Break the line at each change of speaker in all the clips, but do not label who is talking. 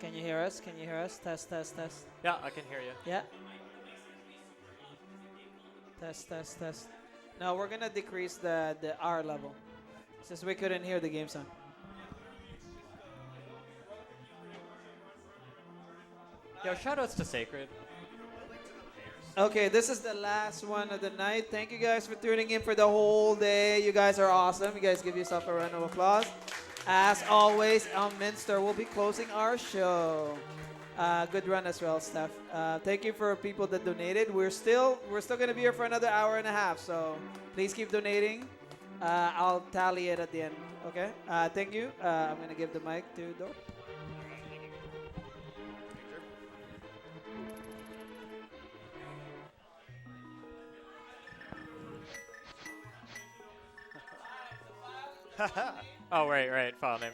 Can you hear us? Can you hear us? Test, test, test.
Yeah, I can hear you.
Yeah. Test, test, test. No, we're gonna decrease the R level since we couldn't hear the game sound.
Yo, shoutouts to Sacred.
Okay, this is the last one of the night. Thank you guys for tuning in for the whole day. You guys are awesome. You guys give yourself a round of applause. As always, Elminster will be closing our show. Good run as well, Steph. Thank you for people that donated. We're still gonna be here for another hour and a half, so please keep donating. I'll tally it at the end. Okay. Thank you. I'm gonna give the mic to Dor.
Oh, right, file name.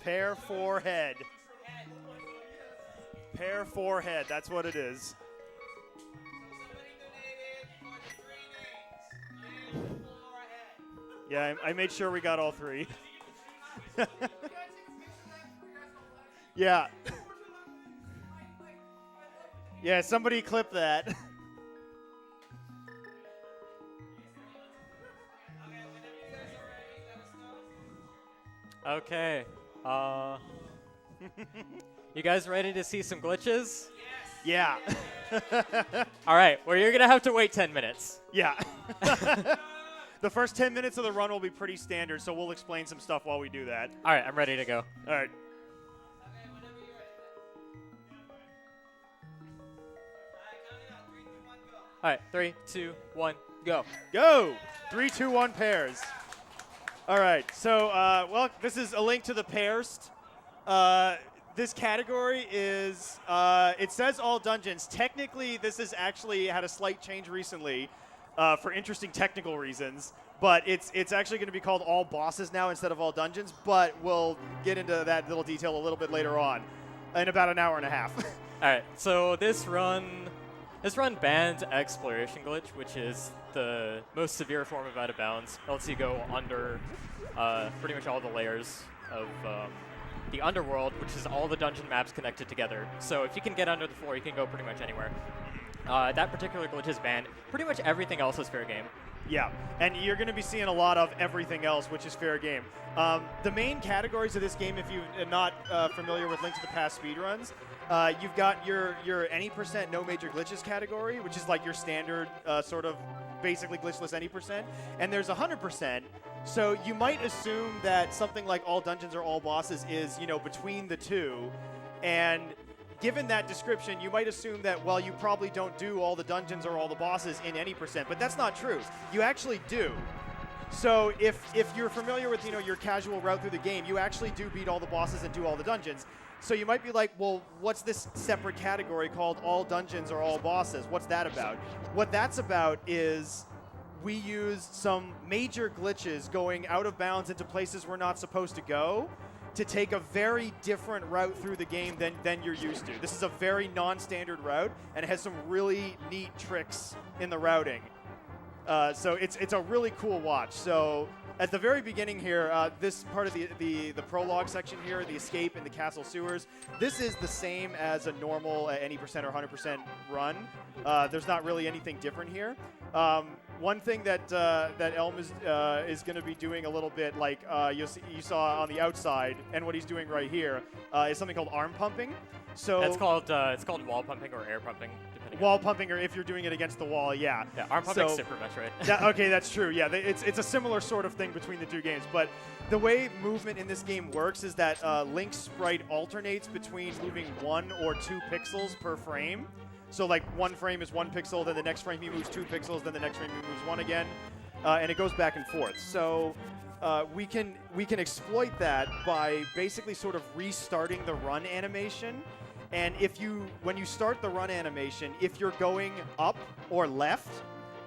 Pair forehead. Pair forehead, that's what it is. Yeah, I made sure we got all three. Yeah. Yeah, somebody clip that.
Okay. You guys ready to see some glitches?
Yeah.
All right. Well, you're gonna have to wait 10 minutes.
Yeah. The first 10 minutes of the run will be pretty standard, so we'll explain some stuff while we do that.
All right. I'm ready to go.
All right.
All right. 3, 2, 1, go.
Go! 3, 2, 1 pairs. All right, so, well, this is a link to the pairs. This category is, it says all dungeons. Technically, this has actually had a slight change recently for interesting technical reasons, but it's actually going to be called all bosses now instead of all dungeons, but we'll get into that little detail a little bit later on in about an hour and a half.
All right. So this run bans exploration glitch, which is the most severe form of out of bounds. It lets you go under pretty much all the layers of the underworld, which is all the dungeon maps connected together. So if you can get under the floor, you can go pretty much anywhere. That particular glitch is banned. Pretty much everything else is fair game.
Yeah, and you're going to be seeing a lot of everything else, which is fair game. The main categories of this game, if you're not familiar with Link to the Past speedruns, you've got your any percent no major glitches category, which is like your standard sort of basically glitchless any percent, and there's 100%. So you might assume that something like all dungeons or all bosses is, between the two, and given that description, you might assume that, well, you probably don't do all the dungeons or all the bosses in any percent, but that's not true. You actually do. So if you're familiar with, your casual route through the game, you actually do beat all the bosses and do all the dungeons. So you might be like, well, what's this separate category called all dungeons or all bosses? What's that about? What that's about is we use some major glitches going out of bounds into places we're not supposed to go to take a very different route through the game than you're used to. This is a very non-standard route, and it has some really neat tricks in the routing. So it's a really cool watch. So at the very beginning here, this part of the prologue section here, the escape in the castle sewers, this is the same as a normal any percent or 100% run. There's not really anything different here. One thing that Elm is going to be doing a little bit, like you saw on the outside, and what he's doing right here, is something called arm pumping. So
it's called wall pumping or air pumping, depending.
Wall pumping, or if you're doing it against the wall, yeah.
Yeah, arm pumping Super Metroid.
Okay, that's true. Yeah, it's a similar sort of thing between the two games. But the way movement in this game works is that Link's sprite alternates between moving 1 or 2 pixels per frame. So like one frame is 1 pixel, then the next frame he moves 2 pixels, then the next frame he moves 1 again, and it goes back and forth. So we can exploit that by basically sort of restarting the run animation. And when you start the run animation, if you're going up or left,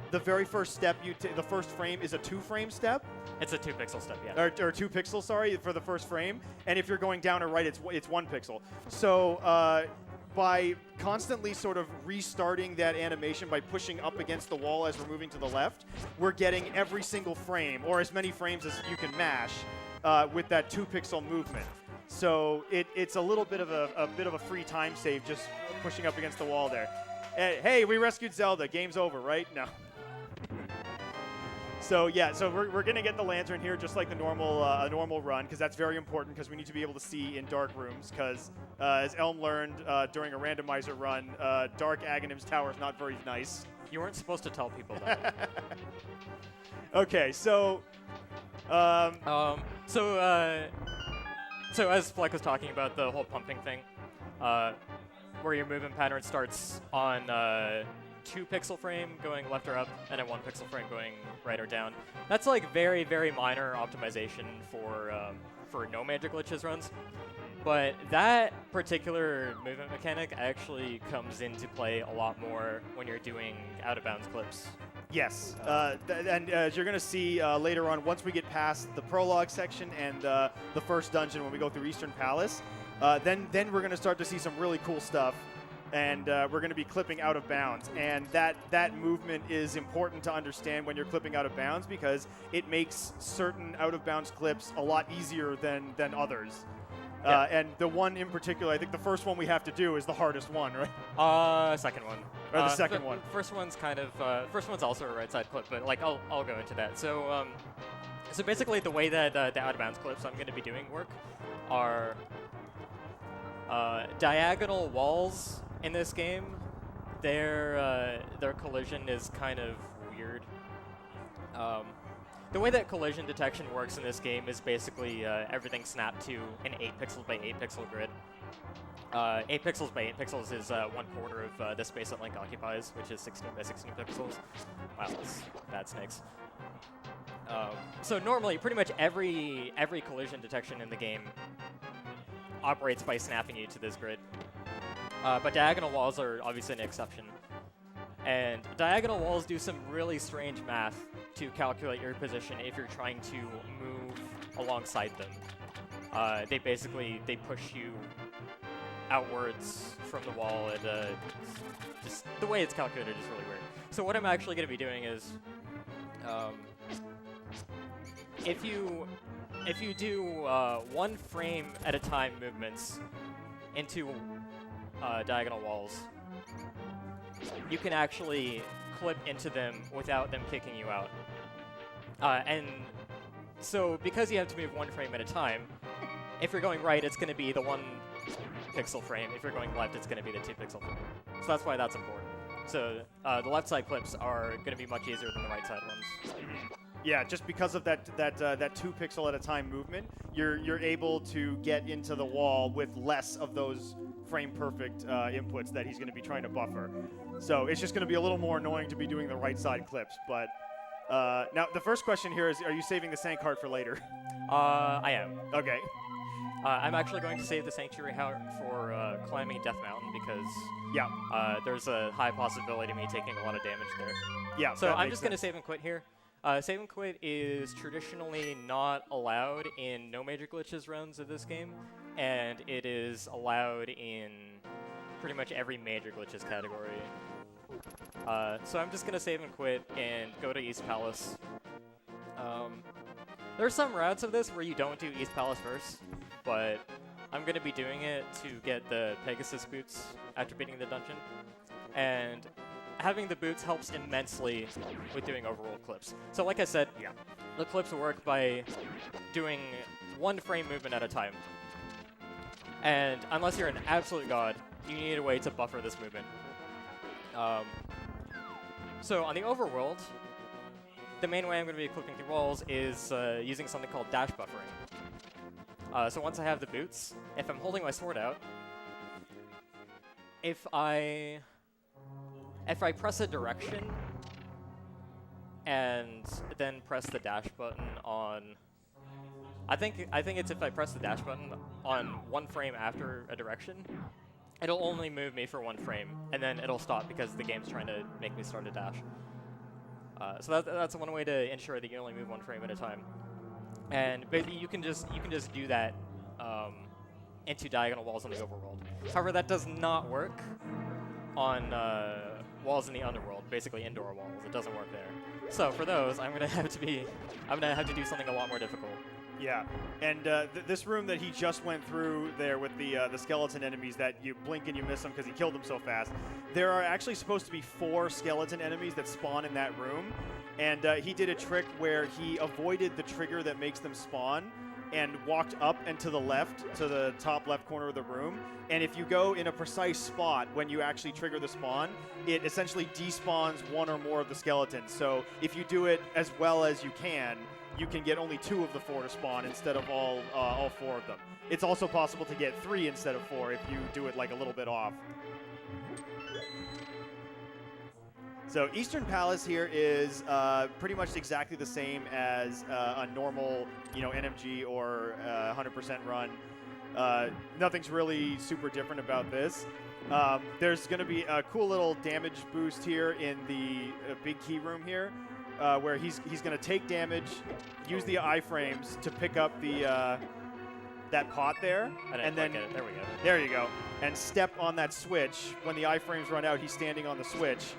the very first step the first frame is a 2-frame step.
It's a 2-pixel step, yeah.
Or 2 pixels, sorry, for the first frame. And if you're going down or right, it's 1 pixel. So by constantly sort of restarting that animation by pushing up against the wall as we're moving to the left, we're getting every single frame, or as many frames as you can mash, with that 2-pixel movement. So it's a little bit of a free time save just pushing up against the wall there. Hey, we rescued Zelda. Game's over, right? No. So yeah, so we're gonna get the lantern here just like the normal run, because that's very important, because we need to be able to see in dark rooms, because as Elm learned during a randomizer run, Dark Aghanim's tower is not very nice.
You weren't supposed to tell people that.
Okay, so
so as Fleck was talking about the whole pumping thing, where your movement pattern starts on 2-pixel frame going left or up, and a 1-pixel frame going right or down. That's like very, very minor optimization for no major glitches runs. But that particular movement mechanic actually comes into play a lot more when you're doing out-of-bounds clips.
yes, and as you're going to see later on, once we get past the prologue section and the first dungeon when we go through Eastern Palace, then we're going to start to see some really cool stuff. And we're going to be clipping out of bounds. And that movement is important to understand when you're clipping out of bounds, because it makes certain out of bounds clips a lot easier than others.
Yeah.
And the one in particular, I think the first one we have to do is the hardest one, right?
Second one.
Or the second one.
First one's kind of first one's also a right side clip, but like I'll go into that. So so basically the way that the out of bounds clips I'm going to be doing work are diagonal walls. In this game, their collision is kind of weird. The way that collision detection works in this game is basically everything snapped to an 8-pixel by 8-pixel grid. 8 pixels by 8 pixels is 1/4 of the space that Link occupies, which is 16 by 16 pixels. Wow, that's bad snakes. So normally, pretty much every collision detection in the game operates by snapping you to this grid. But diagonal walls are obviously an exception. And diagonal walls do some really strange math to calculate your position if you're trying to move alongside them. They push you outwards from the wall, and just the way it's calculated is really weird. So what I'm actually going to be doing is, if you do 1 frame at a time movements into diagonal walls, you can actually clip into them without them kicking you out. And so because you have to move 1 frame at a time, if you're going right, it's going to be the 1-pixel frame. If you're going left, it's going to be the 2-pixel frame. So that's why that's important. So the left side clips are going to be much easier than the right side ones.
Yeah, just because of that 2-pixel at a time movement, you're able to get into the wall with less of those frame perfect inputs that he's going to be trying to buffer. So it's just going to be a little more annoying to be doing the right side clips. But now the first question here is: are you saving the Sank Heart for later?
I am.
Okay.
I'm actually going to save the Sanctuary Heart for climbing Death Mountain, because there's a high possibility of me taking a lot of damage there.
Yeah.
So I'm just going to save and quit here. Save and quit is traditionally not allowed in no major glitches runs of this game, and it is allowed in pretty much every major glitches category. So I'm just going to save and quit and go to East Palace. There are some routes of this where you don't do East Palace first, but I'm going to be doing it to get the Pegasus boots after beating the dungeon. And having the boots helps immensely with doing overworld clips. So like I said, the clips work by doing 1 frame movement at a time. And unless you're an absolute god, you need a way to buffer this movement. So on the overworld, the main way I'm going to be clipping through walls is using something called dash buffering. So once I have the boots, if I'm holding my sword out, if I press a direction and then press the dash button on, I think it's if I press the dash button on 1 frame after a direction, it'll only move me for 1 frame, and then it'll stop because the game's trying to make me start a dash. So that's one way to ensure that you only move 1 frame at a time. And basically, you can just do that into diagonal walls on the overworld. However, that does not work on walls in the underworld, basically indoor walls. It doesn't work there. So for those, I'm gonna have to do something a lot more difficult.
Yeah, and this room that he just went through there with the skeleton enemies that you blink and you miss them because he killed them so fast. There are actually supposed to be 4 skeleton enemies that spawn in that room, and he did a trick where he avoided the trigger that makes them spawn and walked up and to the left, to the top left corner of the room. And if you go in a precise spot when you actually trigger the spawn, it essentially despawns 1 or more of the skeletons. So if you do it as well as you can get only 2 of the 4 to spawn instead of all 4 of them. It's also possible to get 3 instead of 4 if you do it like a little bit off. So Eastern Palace here is pretty much exactly the same as a normal, NMG or 100% run. Nothing's really super different about this. There's going to be a cool little damage boost here in the big key room here, where he's going to take damage, use the iframes to pick up the that pot there, and then
there we go.
There you go. And step on that switch. When the iframes run out, he's standing on the switch,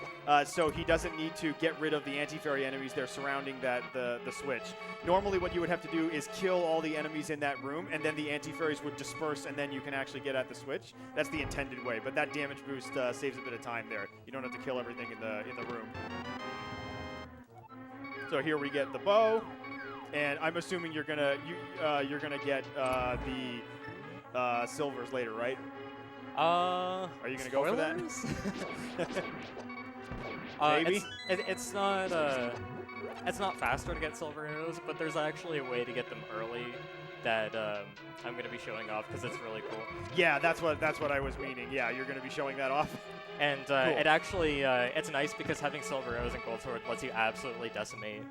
so he doesn't need to get rid of the anti-fairy enemies that are surrounding the switch. Normally what you would have to do is kill all the enemies in that room, and then the anti-fairies would disperse, and then you can actually get at the switch. That's the intended way, but that damage boost saves a bit of time there. You don't have to kill everything in the room. So here we get the bow, and I'm assuming you're gonna get the silvers later, right?
Are
you gonna go for that? Maybe.
It's not faster to get silver arrows, but there's actually a way to get them early that I'm gonna be showing off because it's really cool.
Yeah, that's what I was meaning. Yeah, you're gonna be showing that off.
And
cool.
It actually it's nice because having silver arrows and gold sword lets you absolutely decimate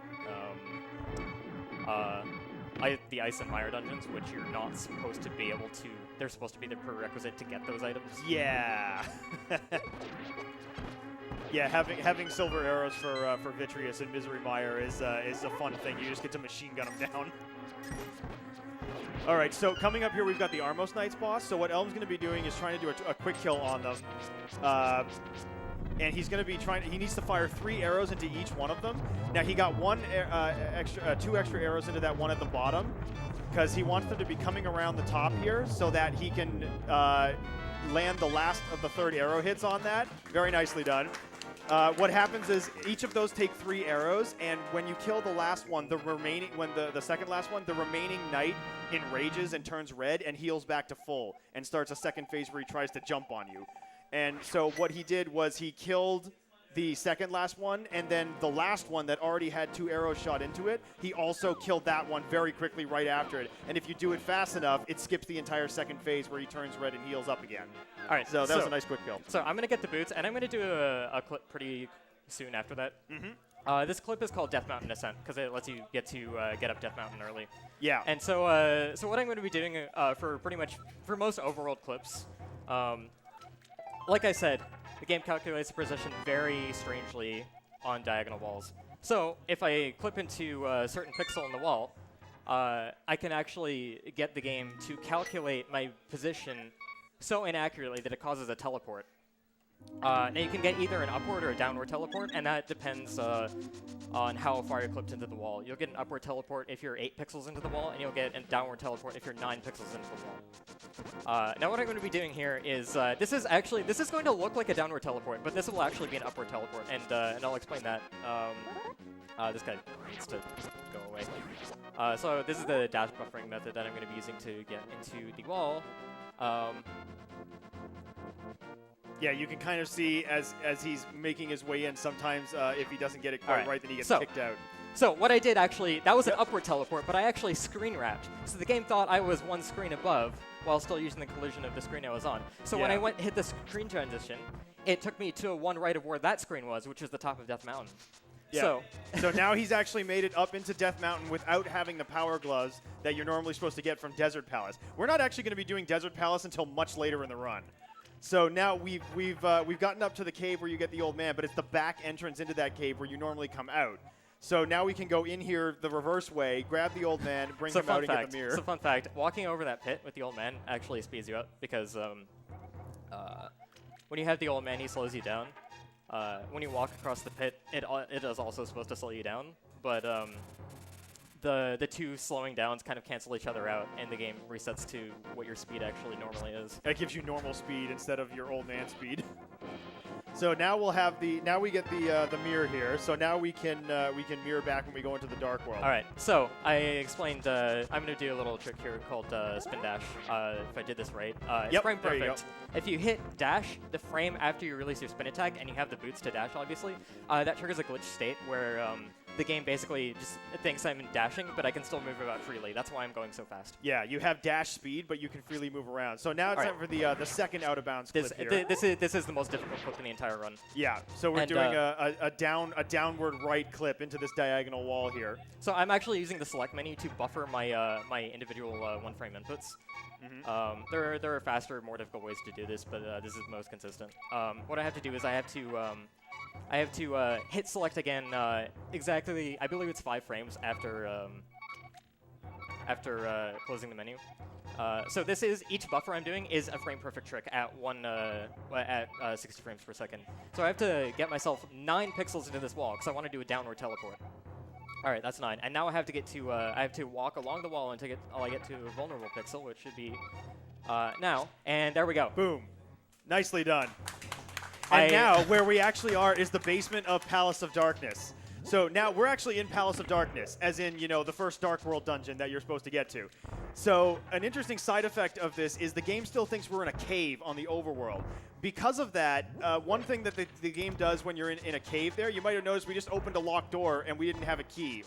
the ice and mire dungeons, which you're not supposed to be able to. They're supposed to be the prerequisite to get those items.
Yeah. Yeah, having silver arrows for Vitreous and Misery Mire is a fun thing. You just get to machine gun them down. All right, so coming up here, we've got the Armos Knights boss. So what Elm's going to be doing is trying to do a quick kill on them. And he's going to be he needs to fire 3 arrows into each one of them. Now, he got 2 extra arrows into that one at the bottom because he wants them to be coming around the top here so that he can land the last of the 3rd arrow hits on that. Very nicely done. What happens is each of those take 3 arrows, and when you kill the last one, the second last one, the remaining knight enrages and turns red and heals back to full and starts a second phase where he tries to jump on you. And so what he did was he killed the second last one, and then the last one that already had 2 arrows shot into it, he also killed that one very quickly right after it. And if you do it fast enough, it skips the entire second phase where he turns red and heals up again.
All right,
so that was a nice quick kill.
So I'm going to get the boots, and I'm going to do a clip pretty soon after that. Mm-hmm. This clip is called Death Mountain Ascent because it lets you get up Death Mountain early.
Yeah.
And so what I'm going to be doing for most overworld clips, like I said, the game calculates the position very strangely on diagonal walls. So if I clip into a certain pixel in the wall, I can actually get the game to calculate my position so inaccurately that it causes a teleport. Now you can get either an upward or a downward teleport, and that depends on how far you're clipped into the wall. You'll get an upward teleport if you're 8 pixels into the wall, and you'll get a downward teleport if you're 9 pixels into the wall. Now what I'm going to be doing here is, this is going to look like a downward teleport, but this will actually be an upward teleport, and I'll explain that. This guy needs to go away. So this is the dash buffering method that I'm going to be using to get into the wall.
Yeah, you can kind of see as he's making his way in, sometimes if he doesn't get it quite right, then he gets kicked out.
So what I did actually, that was an upward teleport, but I actually screen wrapped. So the game thought I was 1 screen above while still using the collision of the screen I was on. So when I hit the screen transition, it took me to 1 right of where that screen was, which is the top of Death Mountain.
Yeah. So now he's actually made it up into Death Mountain without having the power gloves that you're normally supposed to get from Desert Palace. We're not actually going to be doing Desert Palace until much later in the run. So now we've gotten up to the cave where you get the old man, but it's the back entrance into that cave where you normally come out. So now we can go in here the reverse way, grab the old man, bring him out and get the mirror.
So fun fact, walking over that pit with the old man actually speeds you up because when you have the old man, he slows you down. When you walk across the pit, it is also supposed to slow you down, but the two slowing downs kind of cancel each other out, and the game resets to what your speed actually normally is.
That gives you normal speed instead of your old man speed. So now we'll have now we get the mirror here. So now we can mirror back when we go into the dark world.
All right. So I explained. I'm going to do a little trick here called spin dash. If I did this right, it's
Yep,
frame
there you
perfect. If you hit dash, the frame after you release your spin attack, and you have the boots to dash, obviously, that triggers a glitch state where the game basically just thinks I'm dashing, but I can still move about freely. That's why I'm going so fast.
Yeah, you have dash speed, but you can freely move around. So now it's time for the second out of bounds clip here.
This is the most difficult clip in the entire run.
Yeah, so we're doing a downward right clip into this diagonal wall here.
So I'm actually using the select menu to buffer my my individual one-frame inputs. There are faster, more difficult ways to do this, but this is most consistent. What I have to do is I have to hit select again exactly, I believe it's 5 frames after closing the menu. So this is, each buffer I'm doing is a frame perfect trick at 60 frames per second. So I have to get myself 9 pixels into this wall because I want to do a downward teleport. All right, that's 9. And now I have to get to, I have to walk along the wall until I get to a vulnerable pixel, which should be now. And there we go.
Boom. Nicely done. And now, where we actually are is the basement of Palace of Darkness. So now we're actually in Palace of Darkness, as in, you know, the first Dark World dungeon that you're supposed to get to. So an interesting side effect of this is the game still thinks we're in a cave on the overworld. Because of that, one thing that the game does when you're in a cave there, you might have noticed we just opened a locked door and we didn't have a key.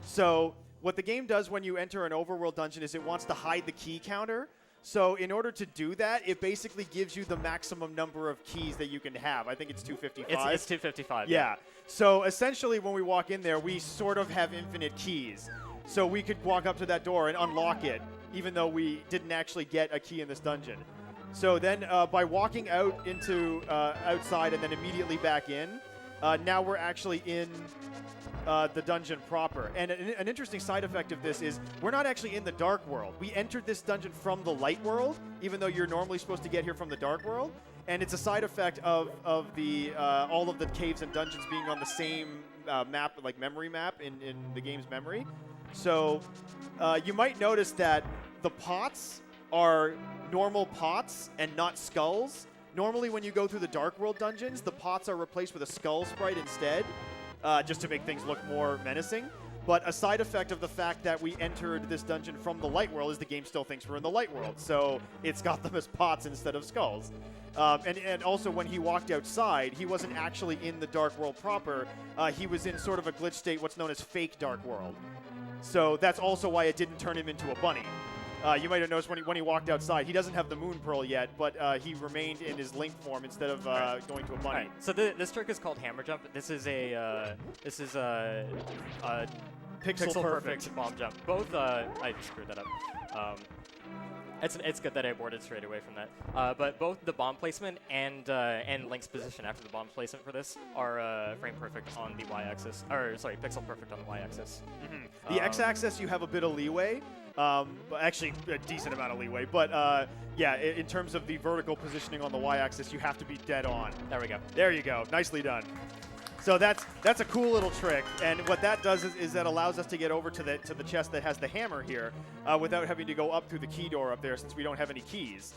So what the game does when you enter an overworld dungeon is it wants to hide the key counter. So in order to do that, it basically gives you the maximum number of keys that you can have. I think it's 255.
It's 255.
Yeah. So essentially when we walk in there, we sort of have infinite keys. So we could walk up to that door and unlock it, even though we didn't actually get a key in this dungeon. So then by walking out into outside and then immediately back in, now we're actually in the dungeon proper. And an interesting side effect of this is we're not actually in the dark world. We entered this dungeon from the light world, even though you're normally supposed to get here from the dark world. And it's a side effect of the all of the caves and dungeons being on the same map, like memory map in the game's memory. So you might notice that the pots are normal pots and not skulls. Normally when you go through the dark world dungeons, the pots are replaced with a skull sprite instead. Just to make things look more menacing. But a side effect of the fact that we entered this dungeon from the light world is the game still thinks we're in the light world. So it's got them as pots instead of skulls. And also when he walked outside, he wasn't actually in the dark world proper. He was in sort of a glitch state, what's known as fake dark world. So that's also why it didn't turn him into a bunny. You might have noticed when he walked outside, he doesn't have the moon pearl yet, but he remained in his link form instead of going to a bunny.
Right. So this trick is called hammer jump. This is a pixel perfect bomb jump. Both I screwed that up. It's good that I aborted straight away from that. But both the bomb placement and Link's position after the bomb placement for this are frame perfect on the y-axis, or sorry, pixel perfect on the y-axis.
Mm-hmm. The x-axis you have a bit of leeway. Actually, a decent amount of leeway. But yeah, in terms of the vertical positioning on the y-axis, you have to be dead on.
There we go.
There you go. Nicely done. So that's a cool little trick, and what that does is that allows us to get over to the chest that has the hammer here, without having to go up through the key door up there, since we don't have any keys.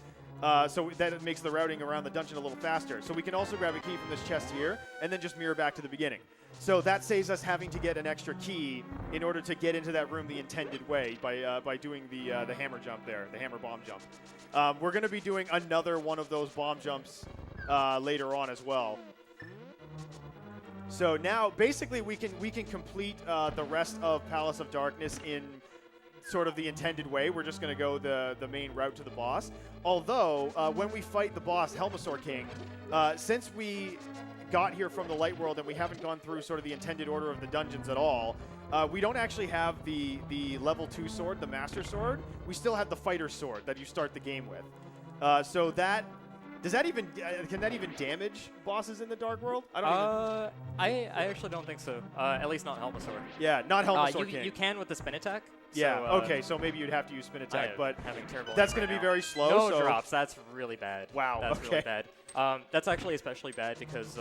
So that makes the routing around the dungeon a little faster. So we can also grab a key from this chest here, and then just mirror back to the beginning. So that saves us having to get an extra key in order to get into that room the intended way by doing the hammer jump there, the hammer bomb jump. We're going to be doing another one of those bomb jumps later on as well. So now, basically, we can complete the rest of Palace of Darkness in sort of the intended way. We're just going to go the main route to the boss. Although, when we fight the boss, Helmasaur King, since we got here from the light world and we haven't gone through sort of the intended order of the dungeons at all, we don't actually have the level 2 sword, the Master Sword. We still have the Fighter Sword that you start the game with. So that Does that even can that even damage bosses in the Dark World? I don't
I actually don't think so. At least not Helmasaur.
Yeah, not Helmasaur King.
You can with the spin attack.
Yeah.
So,
okay, so maybe you'd have to use spin attack, but
having terrible
that's
going
to
to
be very slow.
No
so
drops. That's really bad.
Wow.
That's
okay.
really bad. That's actually especially bad because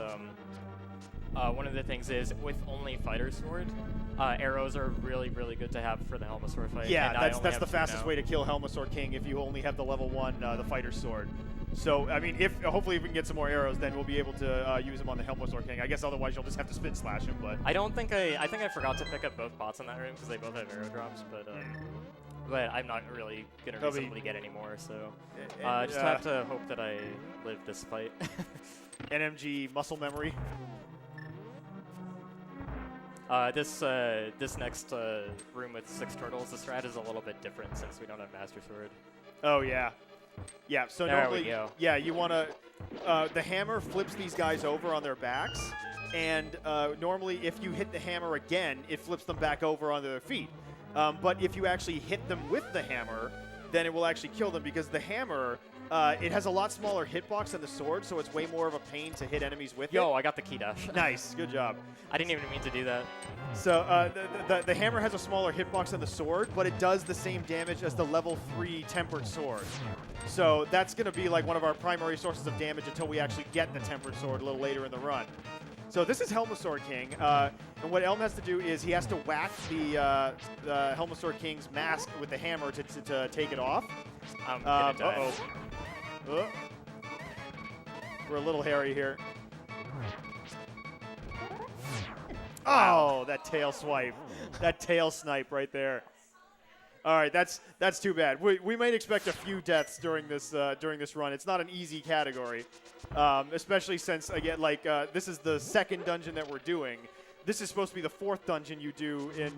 one of the things is with only Fighter Sword, arrows are really, really good to have for the Helmasaur fight.
Yeah, that's the fastest way to kill Helmasaur King if you only have the level 1, the Fighter Sword. So, I mean, hopefully if we can get some more arrows, then we'll be able to use them on the Helmasaur King. I guess otherwise you'll just have to spin slash him, but...
I think I forgot to pick up both pots in that room because they both have arrow drops, but I'm not really going to reasonably get any more, so... just have to hope that I live this fight.
NMG muscle memory.
This next room with 6 turtles, the strat is a little bit different since we don't have Master Sword.
Oh, yeah. Yeah, so
there
normally,
we go.
Yeah, you want to, the hammer flips these guys over on their backs, and normally if you hit the hammer again, it flips them back over onto their feet. But if you actually hit them with the hammer, then it will actually kill them because the hammer, it has a lot smaller hitbox than the sword, so it's way more of a pain to hit enemies with
Yo, I got the key dash.
Nice, good job.
I didn't even mean to do that.
So the hammer has a smaller hitbox than the sword, but it does the same damage as the level 3 tempered sword. So that's going to be like one of our primary sources of damage until we actually get the tempered sword a little later in the run. So this is Helmasaur King, and what Elm has to do is he has to whack the Helmasaur King's mask with the hammer to take it off.
I'm gonna die.
We're a little hairy here. Oh, that tail swipe. That tail snipe right there. All right, that's too bad. We might expect a few deaths during this run. It's not an easy category, especially since again, this is the second dungeon that we're doing. This is supposed to be the 4th dungeon you do in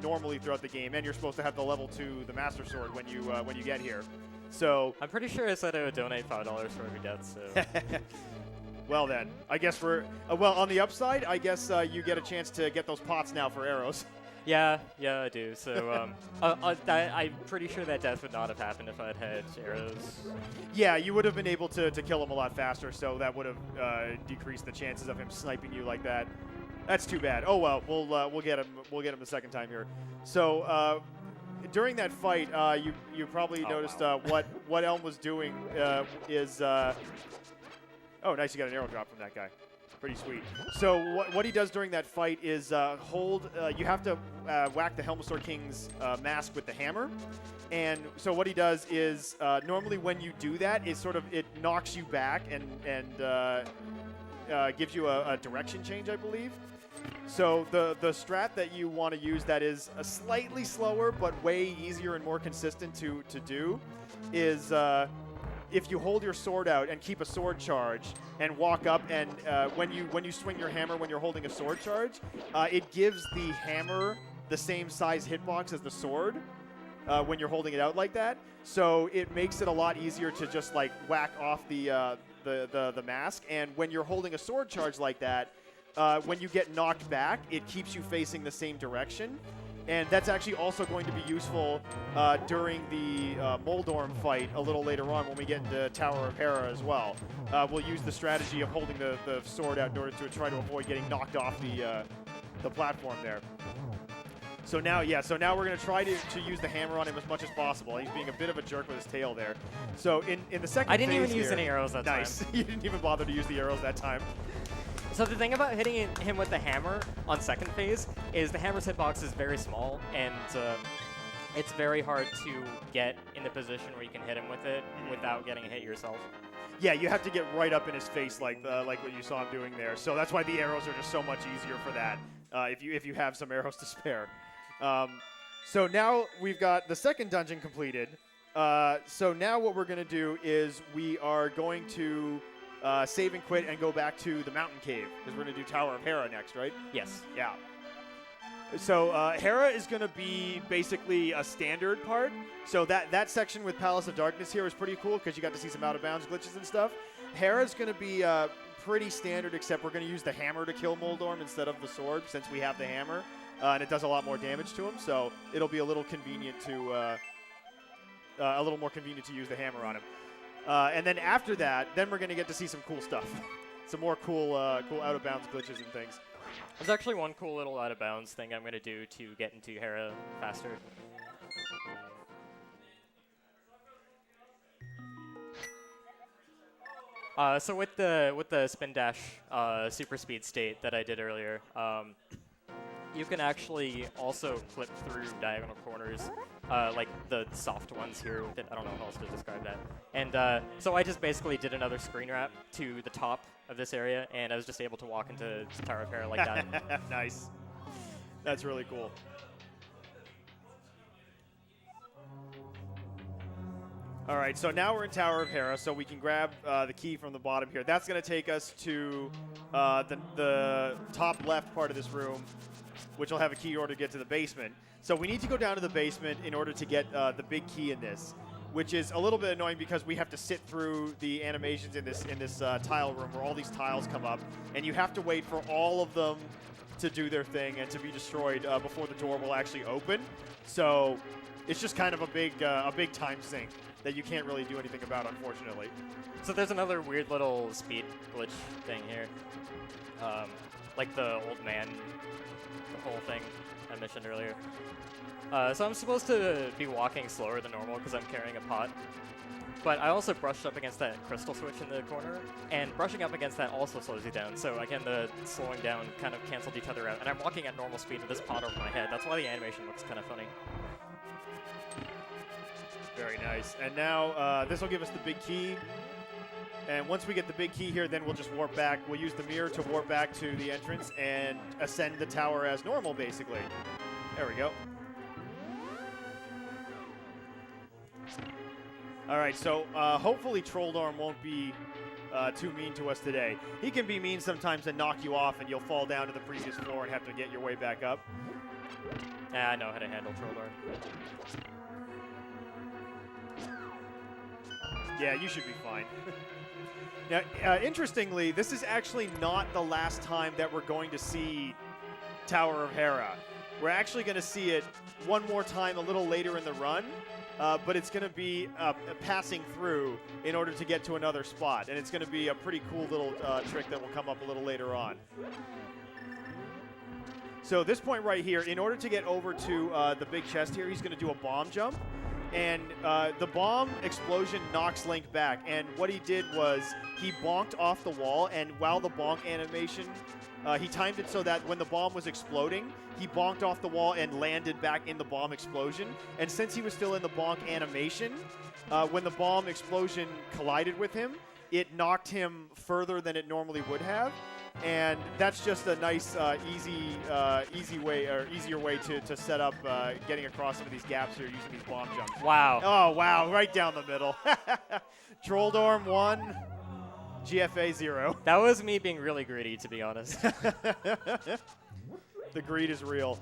normally throughout the game, and you're supposed to have the level 2, the Master Sword, when you get here. So
I'm pretty sure I said I would donate $5 for every death. So.
Well then, I guess we're well on the upside. I guess you get a chance to get those pots now for arrows.
Yeah, I do. So I'm pretty sure that death would not have happened if I'd had arrows.
Yeah, you would have been able to kill him a lot faster, so that would have decreased the chances of him sniping you like that. That's too bad. Oh well, we'll get him. We'll get him the second time here. So during that fight, you probably noticed what Elm was doing is. Oh, nice! You got an arrow drop from that guy. Pretty sweet. So what he does during that fight is hold. You have to whack the Helmasaur King's mask with the hammer, and so what he does is normally when you do that, it knocks you back and gives you a direction change, I believe. So the strat that you want to use that is a slightly slower but way easier and more consistent to do is. If you hold your sword out and keep a sword charge and walk up and when you swing your hammer when you're holding a sword charge, it gives the hammer the same size hitbox as the sword when you're holding it out like that. So it makes it a lot easier to just like whack off the mask. And when you're holding a sword charge like that, when you get knocked back, it keeps you facing the same direction. And that's actually also going to be useful during the Moldorm fight a little later on when we get into Tower of Hera as well. We'll use the strategy of holding the sword out in order to try to avoid getting knocked off the platform there. So now we're going to try to use the hammer on him as much as possible. He's being a bit of a jerk with his tail there. So in the second
I didn't even
phase
use
here,
any arrows that time.
Nice. You didn't even bother to use the arrows that time.
So the thing about hitting him with the hammer on second phase is the hammer's hitbox is very small, and it's very hard to get in the position where you can hit him with it without getting hit yourself.
Yeah, you have to get right up in his face like what you saw him doing there. So that's why the arrows are just so much easier for that if you have some arrows to spare. So now we've got the second dungeon completed. So now what we're going to do is we are going to save and quit and go back to the mountain cave because we're going to do Tower of Hera next, right?
Yes.
Yeah. So Hera is going to be basically a standard part. So that section with Palace of Darkness here is pretty cool because you got to see some out-of-bounds glitches and stuff. Hera is going to be pretty standard, except we're going to use the hammer to kill Moldorm instead of the sword since we have the hammer, and it does a lot more damage to him. So it'll be a little convenient to a little more convenient to use the hammer on him. And then after that, then we're going to get to see some cool stuff. Some more cool, cool out-of-bounds glitches and things.
There's actually one cool little out-of-bounds thing I'm going to do to get into Hera faster. So with the spin dash super speed state that I did earlier, you can actually also clip through diagonal corners, like the soft ones here. I don't know how else to describe that. And so I just basically did another screen wrap to the top of this area, and I was just able to walk into Tower of Hera like that.
Nice. That's really cool. All right, so now we're in Tower of Hera, so we can grab the key from the bottom here. That's going to take us to the top left part of this room, which will have a key in order to get to the basement. So we need to go down to the basement in order to get the big key in this, which is a little bit annoying because we have to sit through the animations in this tile room where all these tiles come up, and you have to wait for all of them to do their thing and to be destroyed before the door will actually open. So it's just kind of a big time sink that you can't really do anything about, unfortunately.
So there's another weird little speed glitch thing here. Like the old man, the whole thing I mentioned earlier. So I'm supposed to be walking slower than normal because I'm carrying a pot. But I also brushed up against that crystal switch in the corner, and brushing up against that also slows you down. So again, the slowing down kind of canceled each other out. And I'm walking at normal speed with this pot over my head. That's why the animation looks kind of funny.
Very nice. And now this will give us the big key. And once we get the big key here, then we'll just warp back. We'll use the mirror to warp back to the entrance and ascend the tower as normal, basically. There we go. All right, so hopefully Trolldorm won't be too mean to us today. He can be mean sometimes and knock you off, and you'll fall down to the previous floor and have to get your way back up.
Yeah, I know how to handle Trolldorm.
Yeah, you should be fine. Now, interestingly, this is actually not the last time that we're going to see Tower of Hera. We're actually going to see it one more time a little later in the run, but it's going to be passing through in order to get to another spot, and it's going to be a pretty cool little trick that will come up a little later on. So this point right here, in order to get over to the big chest here, he's going to do a bomb jump. And the bomb explosion knocks Link back. And what he did was he bonked off the wall, and while the bonk animation, he timed it so that when the bomb was exploding, he bonked off the wall and landed back in the bomb explosion. And since he was still in the bonk animation, when the bomb explosion collided with him, it knocked him further than it normally would have. And that's just a nice, easier way to set up getting across some of these gaps here using these bomb jumps.
Wow.
Oh, wow, right down the middle. Trolldorm 1, GFA 0.
That was me being really greedy, to be honest.
The greed is real.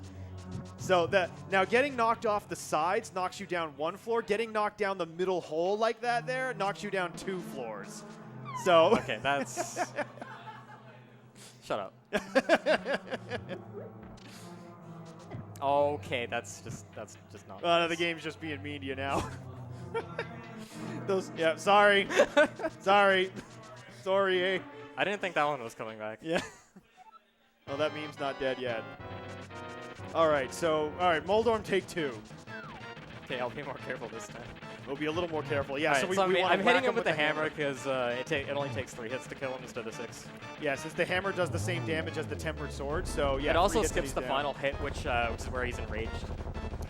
So now getting knocked off the sides knocks you down 1 floor. Getting knocked down the middle hole like that there knocks you down 2 floors. So
okay, that's... Shut up. Okay, that's just not.
No, the game's just being mean to you now. Sorry. Sorry, eh?
I didn't think that one was coming back.
Yeah. Well, that meme's not dead yet. All right, Moldorm take 2.
Okay, I'll be more careful this time.
We'll be a little more careful. Yeah,
Right, I'm hitting him with the hammer because it only takes 3 hits to kill him instead of 6.
Yeah, since the hammer does the same damage as the tempered sword, so yeah.
It also skips the final hit, which is where he's enraged.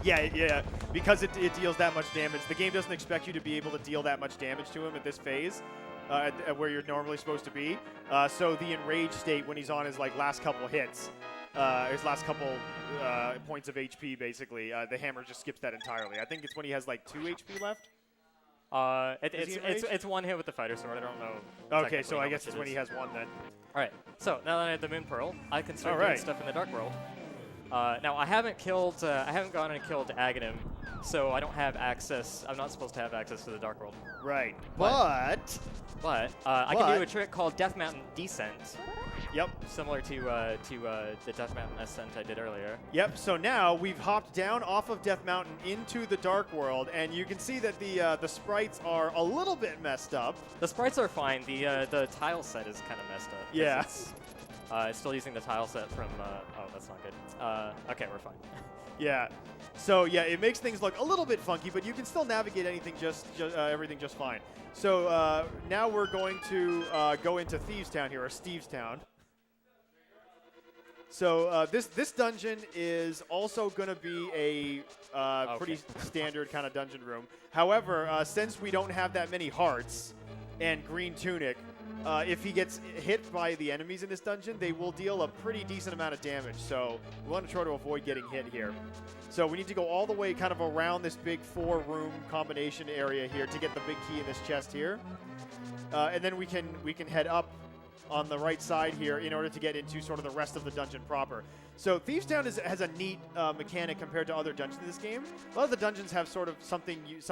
Yeah, because it deals that much damage. The game doesn't expect you to be able to deal that much damage to him at this phase, at where you're normally supposed to be. So the enraged state, when he's on his last couple hits, his last couple points of HP, basically, the hammer just skips that entirely. I think it's when he has 2 HP left.
It's 1 hit with the fighter sword. I don't know.
Okay, so I guess it's when he has 1 then.
All right. So now that I have the Moon Pearl, I can start doing stuff in the Dark World. Now I haven't gone and killed Aghanim, so I don't have access. I'm not supposed to have access to the Dark World.
Right.
But I can do a trick called Death Mountain Descent,
Yep.
Similar to the Death Mountain ascent I did earlier.
Yep, so now we've hopped down off of Death Mountain into the Dark World, and you can see that the sprites are a little bit messed up.
The sprites are fine. The tile set is kind of messed up.
Yeah.
It's still using the tile set from, oh, that's not good. Okay, we're fine.
Yeah. So yeah, it makes things look a little bit funky, but you can still navigate anything everything just fine. So now we're going to go into Thieves Town here, or Steve's Town. So this dungeon is also going to be a pretty standard kind of dungeon room. However, since we don't have that many hearts and green tunic, if he gets hit by the enemies in this dungeon, they will deal a pretty decent amount of damage. So we want to try to avoid getting hit here. So we need to go all the way kind of around this big 4-room combination area here to get the big key in this chest here. And then we can head up on the right side here in order to get into sort of the rest of the dungeon proper. So Thieves Town has a neat mechanic compared to other dungeons in this game. A lot of the dungeons have sort of some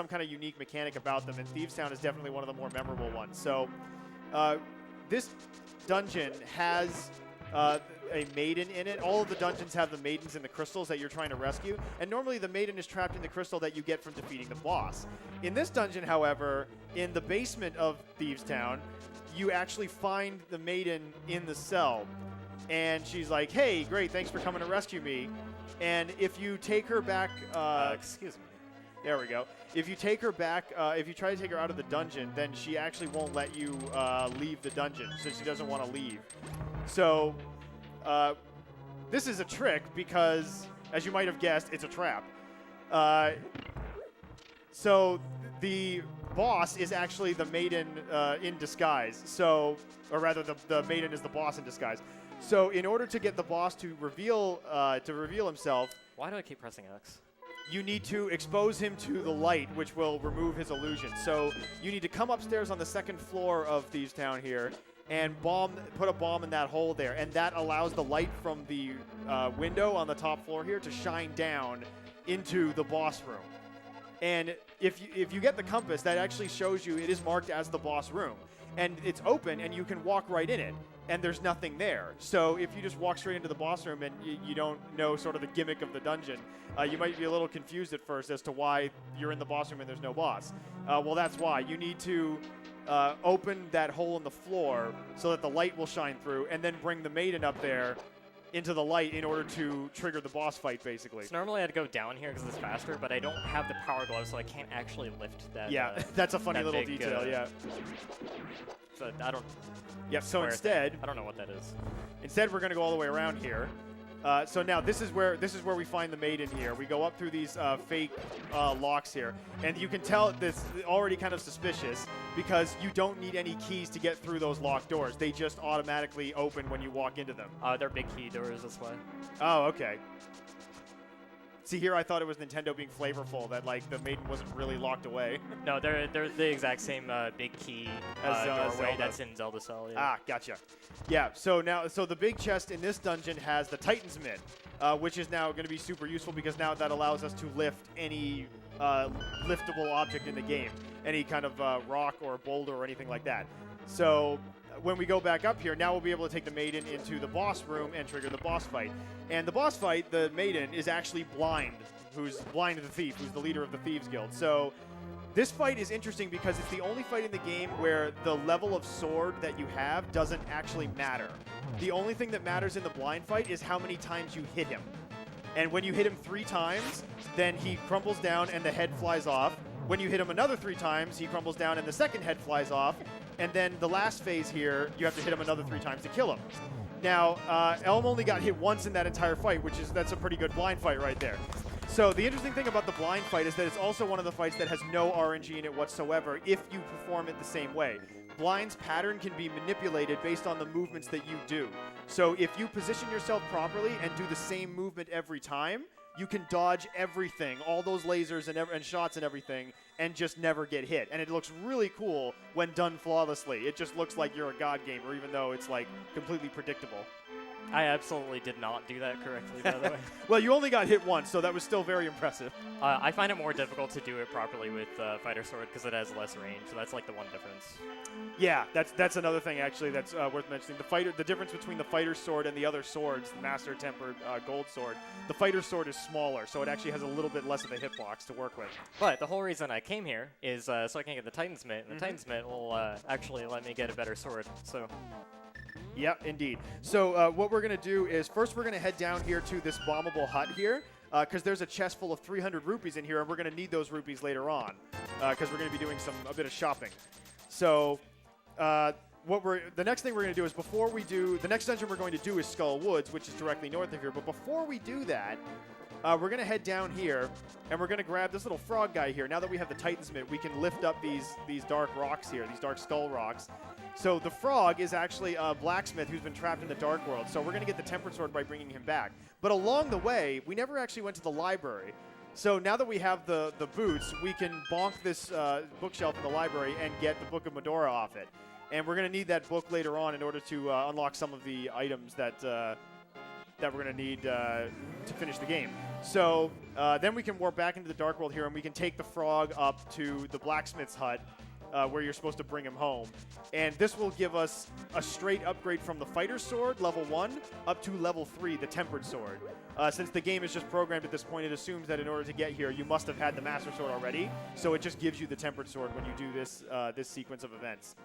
kind of unique mechanic about them, and Thieves Town is definitely one of the more memorable ones. So this dungeon has a maiden in it. All of the dungeons have the maidens in the crystals that you're trying to rescue, and normally the maiden is trapped in the crystal that you get from defeating the boss. In this dungeon, however, in the basement of Thieves Town, you actually find the maiden in the cell, and she's like, hey, great, thanks for coming to rescue me. And if you take her back...
excuse me.
There we go. If you take her back, if you try to take her out of the dungeon, then she actually won't let you leave the dungeon, so she doesn't want to leave. So this is a trick because, as you might have guessed, it's a trap. So the boss is actually the maiden in disguise. So, or rather, the maiden is the boss in disguise. So in order to get the boss to reveal himself,
why do I keep pressing X?
you need to expose him to the light, which will remove his illusion. So you need to come upstairs on the second floor of Thieves Town here and put a bomb in that hole there, and that allows the light from the window on the top floor here to shine down into the boss room. And if you get the compass, that actually shows you it is marked as the boss room. And it's open, and you can walk right in it, and there's nothing there. So if you just walk straight into the boss room and you don't know sort of the gimmick of the dungeon, you might be a little confused at first as to why you're in the boss room and there's no boss. Well, that's why. You need to open that hole in the floor so that the light will shine through, and then bring the maiden up there into the light in order to trigger the boss fight, basically.
So normally I'd go down here because it's faster, but I don't have the power glove, so I can't actually lift that.
Yeah, that's a funny little
big,
detail, yeah.
So I don't...
Yep, so instead...
I don't know what that is.
Instead, we're going to go all the way around here. So now this is where we find the maiden here. We go up through these fake locks here, and you can tell this already kind of suspicious because you don't need any keys to get through those locked doors. They just automatically open when you walk into them.
They're big key doors this way.
Oh, okay. See, here I thought it was Nintendo being flavorful, that like the maiden wasn't really locked away.
No, they're the exact same big key doorway that's in Zelda Cell. Yeah.
Ah, gotcha. Yeah, so the big chest in this dungeon has the Titan's Mitt, which is now going to be super useful because now that allows us to lift any liftable object in the game, any kind of rock or boulder or anything like that. So when we go back up here, now we'll be able to take the maiden into the boss room and trigger the boss fight. And the boss fight, the maiden, is actually Blind, who's Blind the Thief, who's the leader of the Thieves Guild. So this fight is interesting because it's the only fight in the game where the level of sword that you have doesn't actually matter. The only thing that matters in the Blind fight is how many times you hit him. And when you hit him 3 times, then he crumbles down and the head flies off. When you hit him another 3 times, he crumbles down and the second head flies off. And then the last phase here, you have to hit him another 3 times to kill him. Now, Elm only got hit once in that entire fight, that's a pretty good blind fight right there. So the interesting thing about the blind fight is that it's also one of the fights that has no RNG in it whatsoever if you perform it the same way. Blind's pattern can be manipulated based on the movements that you do. So if you position yourself properly and do the same movement every time, you can dodge everything, all those lasers and shots and everything, and just never get hit. And it looks really cool when done flawlessly. It just looks like you're a god gamer, even though it's like completely predictable.
I absolutely did not do that correctly, by the way.
Well, you only got hit once, so that was still very impressive.
I find it more difficult to do it properly with Fighter Sword because it has less range, so that's like the one difference.
Yeah, that's another thing actually that's worth mentioning. The difference between the Fighter Sword and the other swords, the Master Tempered Gold Sword, the Fighter Sword is smaller, so it actually has a little bit less of a hitbox to work with.
But the whole reason I came here is so I can get the Titan's Mitt, and the Titan's Mitt will actually let me get a better sword. So.
Yep, indeed. So what we're going to do is first we're going to head down here to this bombable hut here because there's a chest full of 300 rupees in here, and we're going to need those rupees later on because we're going to be doing a bit of shopping. So the next thing we're going to do is before we do, the next dungeon we're going to do is Skull Woods, which is directly north of here. But before we do that, we're going to head down here, and we're going to grab this little frog guy here. Now that we have the Titan's Mitt, we can lift up these dark rocks here, these dark skull rocks. So the frog is actually a blacksmith who's been trapped in the Dark World. So we're going to get the Tempered Sword by bringing him back. But along the way, we never actually went to the library. So now that we have the boots, we can bonk this bookshelf in the library and get the Book of Medora off it. And we're going to need that book later on in order to unlock some of the items that we're going to need to finish the game. So then we can warp back into the Dark World here, and we can take the frog up to the blacksmith's hut, where you're supposed to bring him home. And this will give us a straight upgrade from the Fighter Sword, level 1, up to level 3, the Tempered Sword. Since the game is just programmed at this point, it assumes that in order to get here, you must have had the Master Sword already. So it just gives you the Tempered Sword when you do this sequence of events.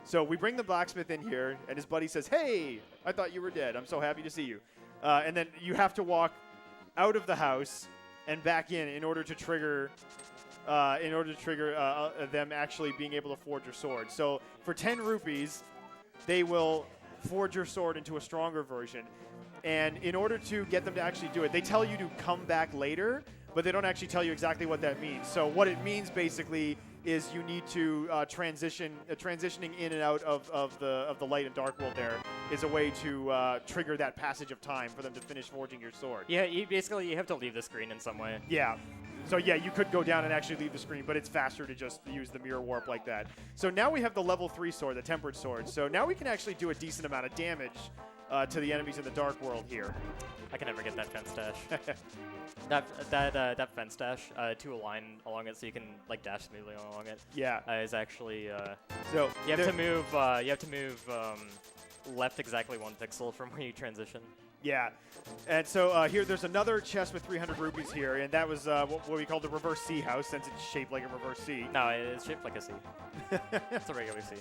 So we bring the blacksmith in here, and his buddy says, "Hey, I thought you were dead. I'm so happy to see you." And then you have to walk out of the house and back in order to trigger them actually being able to forge your sword. So for 10 rupees, they will forge your sword into a stronger version. And in order to get them to actually do it, they tell you to come back later, but they don't actually tell you exactly what that means. So what it means basically is you need to transitioning in and out of the light and dark world there is a way to trigger that passage of time for them to finish forging your sword.
Yeah, you have to leave the screen in some way.
Yeah. So yeah, you could go down and actually leave the screen, but it's faster to just use the mirror warp like that. So now we have the level 3 sword, the Tempered Sword. So now we can actually do a decent amount of damage to the enemies in the Dark World here.
I can never get that fence dash. that fence dash to a line along it so you can like dash smoothly along it.
Yeah,
is actually
so
you have to move. You have to move left exactly 1 pixel from where you transition.
Yeah, and so here there's another chest with 300 rupees here, and that was what we call the reverse C house, since it's shaped like a reverse C.
No, it's shaped like a C. It's a regular C.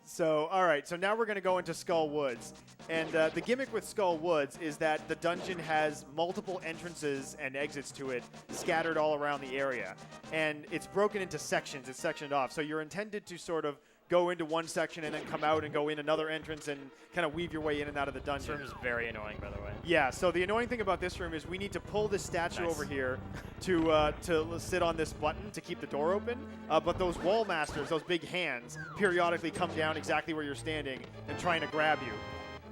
So, all right, so now we're going to go into Skull Woods. And the gimmick with Skull Woods is that the dungeon has multiple entrances and exits to it scattered all around the area. And it's broken into sections. It's sectioned off. So you're intended to sort of go into one section and then come out and go in another entrance and kind of weave your way in and out of the dungeon.
This room is very annoying, by the way.
Yeah, so the annoying thing about this room is we need to pull this statue over here to sit on this button to keep the door open. But those wall masters, those big hands, periodically come down exactly where you're standing and trying to grab you.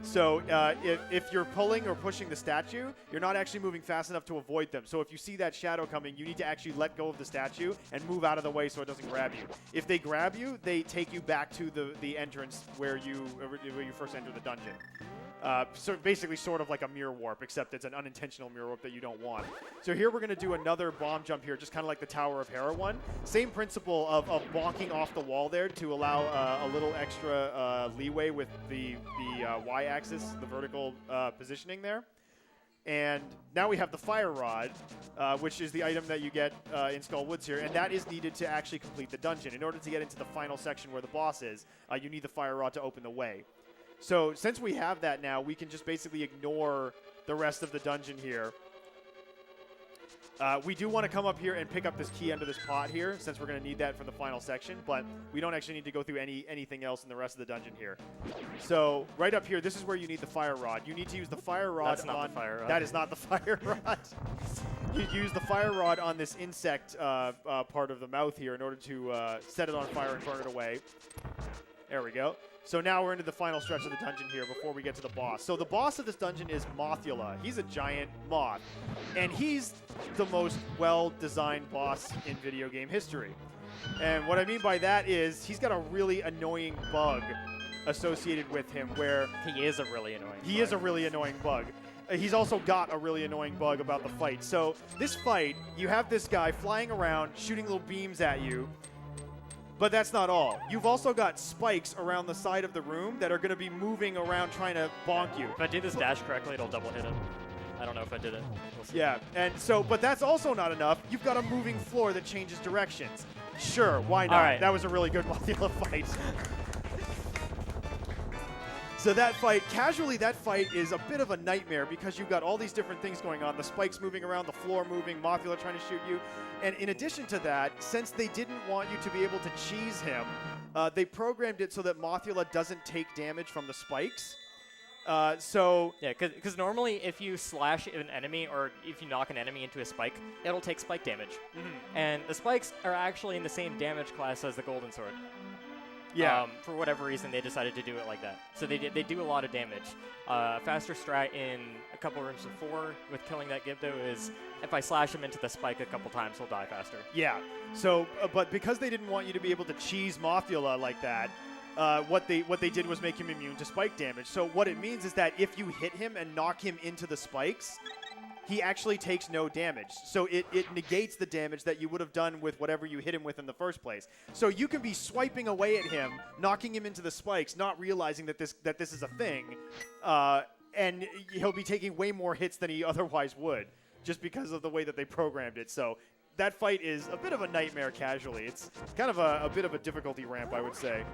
So if you're pulling or pushing the statue, you're not actually moving fast enough to avoid them. So if you see that shadow coming, you need to actually let go of the statue and move out of the way so it doesn't grab you. If they grab you, they take you back to the entrance where you first enter the dungeon. So basically sort of like a mirror warp, except it's an unintentional mirror warp that you don't want. So here we're going to do another bomb jump here, just kind of like the Tower of Hera one. Same principle of bonking off the wall there to allow a little extra leeway with the y-axis, the vertical positioning there. And now we have the Fire Rod, which is the item that you get in Skull Woods here, and that is needed to actually complete the dungeon. In order to get into the final section where the boss is, you need the Fire Rod to open the way. So since we have that now, we can just basically ignore the rest of the dungeon here. We do want to come up here and pick up this key under this pot here, since we're going to need that for the final section, but we don't actually need to go through anything else in the rest of the dungeon here. So right up here, this is where you need the Fire Rod. You need to use the Fire Rod
That's not the Fire Rod.
That is not the Fire Rod. You use the Fire Rod on this insect part of the mouth here in order to set it on fire and burn it away. There we go. So now we're into the final stretch of the dungeon here before we get to the boss. So the boss of this dungeon is Mothula. He's a giant moth, and he's the most well-designed boss in video game history. And what I mean by that is he's got a really annoying bug associated with him where
He is a really annoying.
he is a really annoying bug. He's also got a really annoying bug about the fight. So this fight, you have this guy flying around, shooting little beams at you. But that's not all. You've also got spikes around the side of the room that are going to be moving around trying to bonk you.
If I do this dash correctly, it'll double hit him. I don't know if I did it. We'll see.
Yeah, and so, but that's also not enough. You've got a moving floor that changes directions. Sure, why not?
All right.
That was a really good Mothula fight. So that fight, casually, that fight is a bit of a nightmare because you've got all these different things going on. The spikes moving around, the floor moving, Mothula trying to shoot you. And in addition to that, since they didn't want you to be able to cheese him, they programmed it so that Mothula doesn't take damage from the spikes. So
Yeah, because normally if you slash an enemy or if you knock an enemy into a spike, it'll take spike damage. And the spikes are actually in the same damage class as the golden sword.
yeah,
For whatever reason, they decided to do it like that. So they do a lot of damage. Faster strat in a couple rooms before with killing that Gibdo is if I slash him into the spike a couple times, he'll die faster.
yeah. So, but because they didn't want you to be able to cheese Mothula like that, what they did was make him immune to spike damage. So what it means is that if you hit him and knock him into the spikes, he actually takes no damage. So it negates the damage that you would have done with whatever you hit him with in the first place. So you can be swiping away at him, knocking him into the spikes, not realizing that this is a thing, and he'll be taking way more hits than he otherwise would, just because of the way that they programmed it. So that fight is a bit of a nightmare casually. It's kind of a bit of a difficulty ramp, I would say.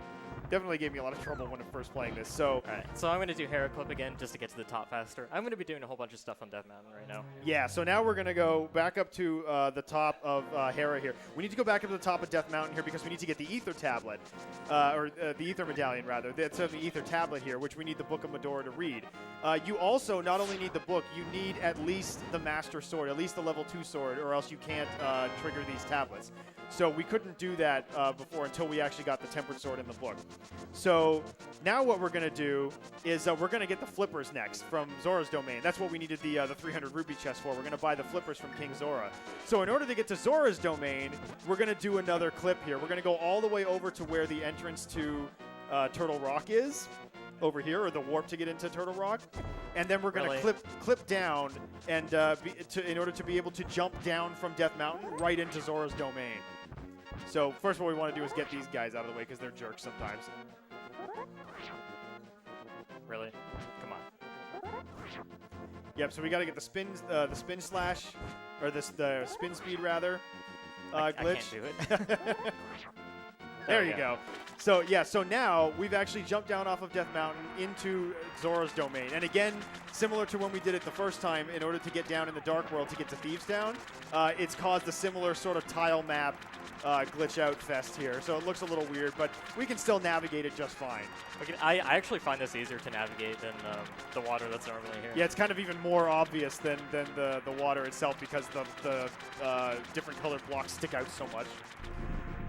Definitely gave me a lot of trouble when first playing this. So,
All right, so I'm going to do Hera Clip again just to get to the top faster. I'm going to be doing a whole bunch of stuff on Death Mountain right now.
yeah, so now we're going to go back up to the top of Hera here. We need to go back up to the top of Death Mountain here because we need to get the Ether Tablet, or the Ether Medallion, rather. That's the Ether Tablet here, which we need the Book of Medora to read. You also not only need the book, you need at least the Master Sword, at least the level 2 sword, or else you can't trigger these tablets. So we couldn't do that before until we actually got the Tempered Sword in the book. So now what we're going to do is we're going to get the flippers next from Zora's Domain. That's what we needed the 300 rupee chest for. We're going to buy the flippers from King Zora. So in order to get to Zora's Domain, we're going to do another clip here. We're going to go all the way over to where the entrance to Turtle Rock is, over here, or the warp to get into Turtle Rock. And then we're going to clip down and in order to be able to jump down from Death Mountain right into Zora's Domain. So first what we want to do is get these guys out of the way because they're jerks sometimes.
Really? Come on.
Yep, so we got to get the spin slash, or the spin speed rather,
I
glitch.
can't do it.
There you go. So yeah, so now we've actually jumped down off of Death Mountain into Zora's Domain. And again, similar to when we did it the first time, in order to get down in the Dark World to get to Thieves Town, it's caused a similar sort of tile map glitch out fest here. So it looks a little weird, but we can still navigate it just fine.
Okay, I actually find this easier to navigate than the water that's normally here.
Yeah, it's kind of even more obvious than the water itself because the different colored blocks stick out so much.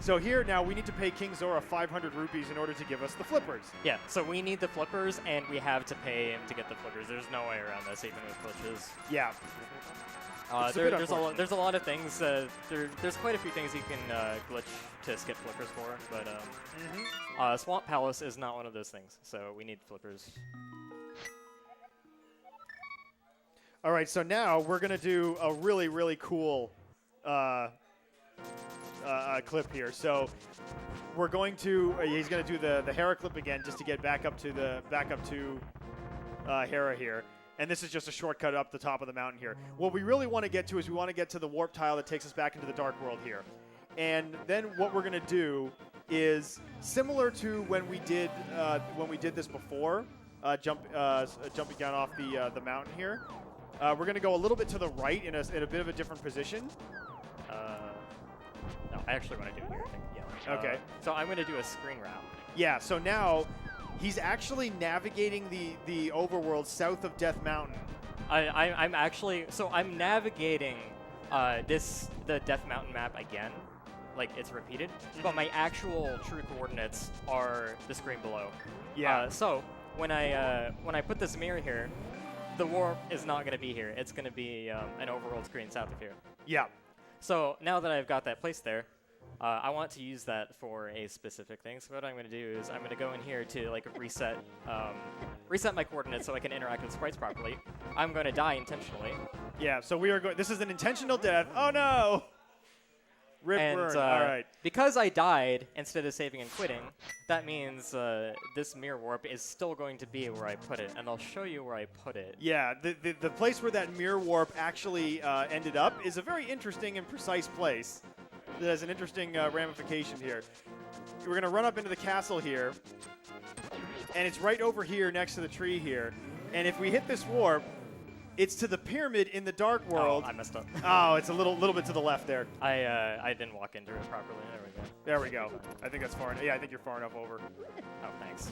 So here now we need to pay King Zora 500 rupees in order to give us the flippers.
Yeah, so we need the flippers, and we have to pay him to get the flippers. There's no way around this, even with glitches.
Yeah.
There's a lot of things. There's quite a few things you can glitch to skip flippers for, but Swamp Palace is not one of those things, so we need flippers.
All right, so now we're going to do a really, really cool clip here. So we're going to he's going to do the Hera clip again just to get back up to Hera here. And this is just a shortcut up the top of the mountain here. What we really want to get to is we want to get to the warp tile that takes us back into the Dark World here. And then what we're going to do is similar to when we did this before, jumping down off the mountain here. We're going to go a little bit to the right in a bit of a different position.
No, I actually want to do it here, I think. Yeah.
Okay.
So I'm going to do a screen route.
Yeah, so now he's actually navigating the overworld south of Death Mountain.
I'm navigating the Death Mountain map again, like it's repeated, but my actual true coordinates are the screen below.
Yeah.
So when I put this mirror here, the warp is not going to be here. It's going to be an overworld screen south of here.
Yeah.
So now that I've got that placed there, I want to use that for a specific thing. So what I'm going to do is I'm going to go in here to like reset my coordinates so I can interact with sprites properly. I'm going to die intentionally.
Yeah, so we are going. This is an intentional death. Oh no! Rip burn. All right.
Because I died instead of saving and quitting, that means this mirror warp is still going to be where I put it, and I'll show you where I put it.
Yeah, the place where that mirror warp actually ended up is a very interesting and precise place. It has an interesting ramification here. We're going to run up into the castle here, and it's right over here next to the tree here. And if we hit this warp, it's to the pyramid in the Dark World.
Oh, I messed up.
Oh, it's a little bit to the left there.
I didn't walk into it properly. There we go.
There we go. I think that's far enough. Yeah, I think you're far enough over.
Oh, thanks.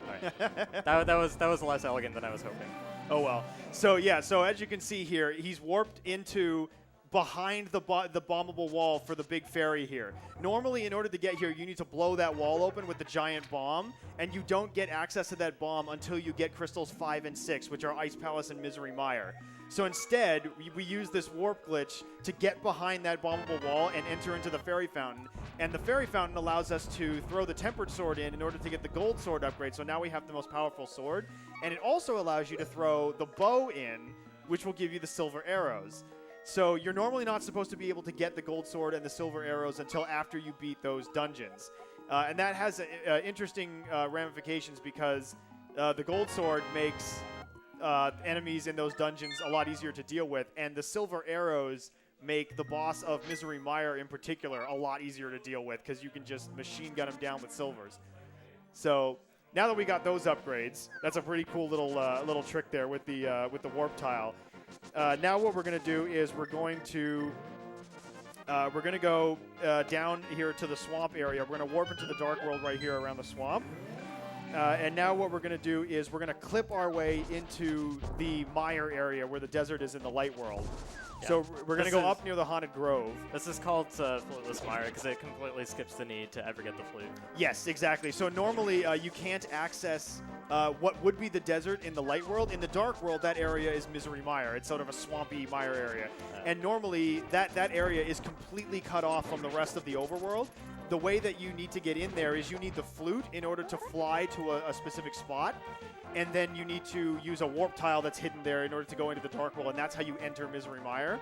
All right. that was less elegant than I was hoping.
Oh well. So yeah. So as you can see here, he's warped into behind the bombable wall for the big ferry here. Normally, in order to get here, you need to blow that wall open with the giant bomb, and you don't get access to that bomb until you get crystals 5 and 6, which are Ice Palace and Misery Mire. So instead, we use this warp glitch to get behind that bombable wall and enter into the fairy fountain. And the fairy fountain allows us to throw the tempered sword in order to get the gold sword upgrade. So now we have the most powerful sword. And it also allows you to throw the bow in, which will give you the silver arrows. So you're normally not supposed to be able to get the gold sword and the silver arrows until after you beat those dungeons. And that has interesting ramifications because the gold sword makes enemies in those dungeons a lot easier to deal with, and the silver arrows make the boss of Misery Mire in particular a lot easier to deal with because you can just machine gun him down with silvers. So now that we got those upgrades, that's a pretty cool little trick there with the warp tile. Now what we're going to do is we're going to go down here to the swamp area. We're going to warp into the Dark World right here around the swamp. And now what we're going to do is we're going to clip our way into the mire area where the desert is in the light world. Yeah. So we're going to go up near the Haunted Grove.
This is called Fluteless Mire because it completely skips the need to ever get the flute.
Yes, exactly. So normally you can't access what would be the desert in the light world. In the dark world, that area is Misery Mire. It's sort of a swampy mire area. And normally that area is completely cut off from the rest of the overworld. The way that you need to get in there is you need the flute in order to fly to a specific spot. And then you need to use a warp tile that's hidden there in order to go into the Dark World, and that's how you enter Misery Mire.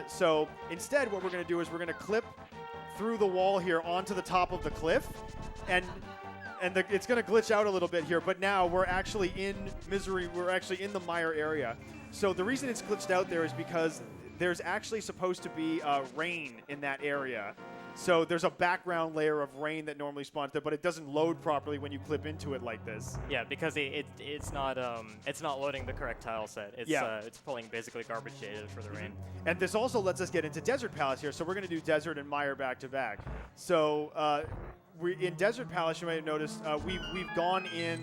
So instead, what we're going to do is we're going to clip through the wall here onto the top of the cliff, and it's going to glitch out a little bit here, but now we're actually in we're actually in the Mire area. So the reason it's glitched out there is because there's actually supposed to be rain in that area. So there's a background layer of rain that normally spawns there, but it doesn't load properly when you clip into it like this.
Yeah, because it's not loading the correct tile set. It's pulling basically garbage data for the rain.
And this also lets us get into Desert Palace here. So we're going to do Desert and Mire back to back. So in Desert Palace, you might have noticed we've gone in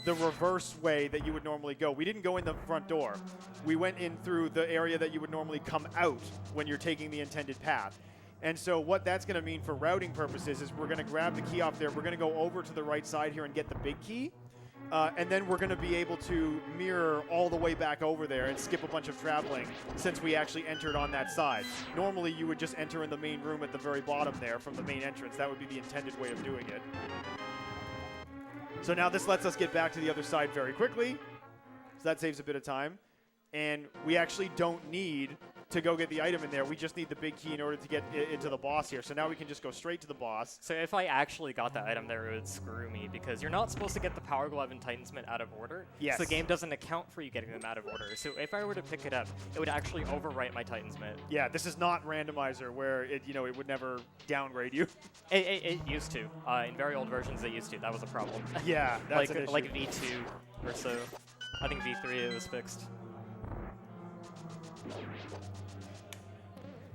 the reverse way that you would normally go. We didn't go in the front door. We went in through the area that you would normally come out when you're taking the intended path. And so what that's going to mean for routing purposes is we're going to grab the key off there. We're going to go over to the right side here and get the big key. And then we're going to be able to mirror all the way back over there and skip a bunch of traveling since we actually entered on that side. Normally, you would just enter in the main room at the very bottom there from the main entrance. That would be the intended way of doing it. So now this lets us get back to the other side very quickly. So that saves a bit of time. And we actually don't need to go get the item in there. We just need the big key in order to get into the boss here. So now we can just go straight to the boss.
So if I actually got that item there, it would screw me because you're not supposed to get the Power Glove and Titan's Mitt out of order.
Yes.
So the game doesn't account for you getting them out of order. So if I were to pick it up, it would actually overwrite my Titan's Mitt.
Yeah, this is not randomizer where it would never downgrade you.
It used to. In very old versions, it used to. That was a problem.
Yeah, that's an issue.
Like V2 or so. I think V3 it was fixed.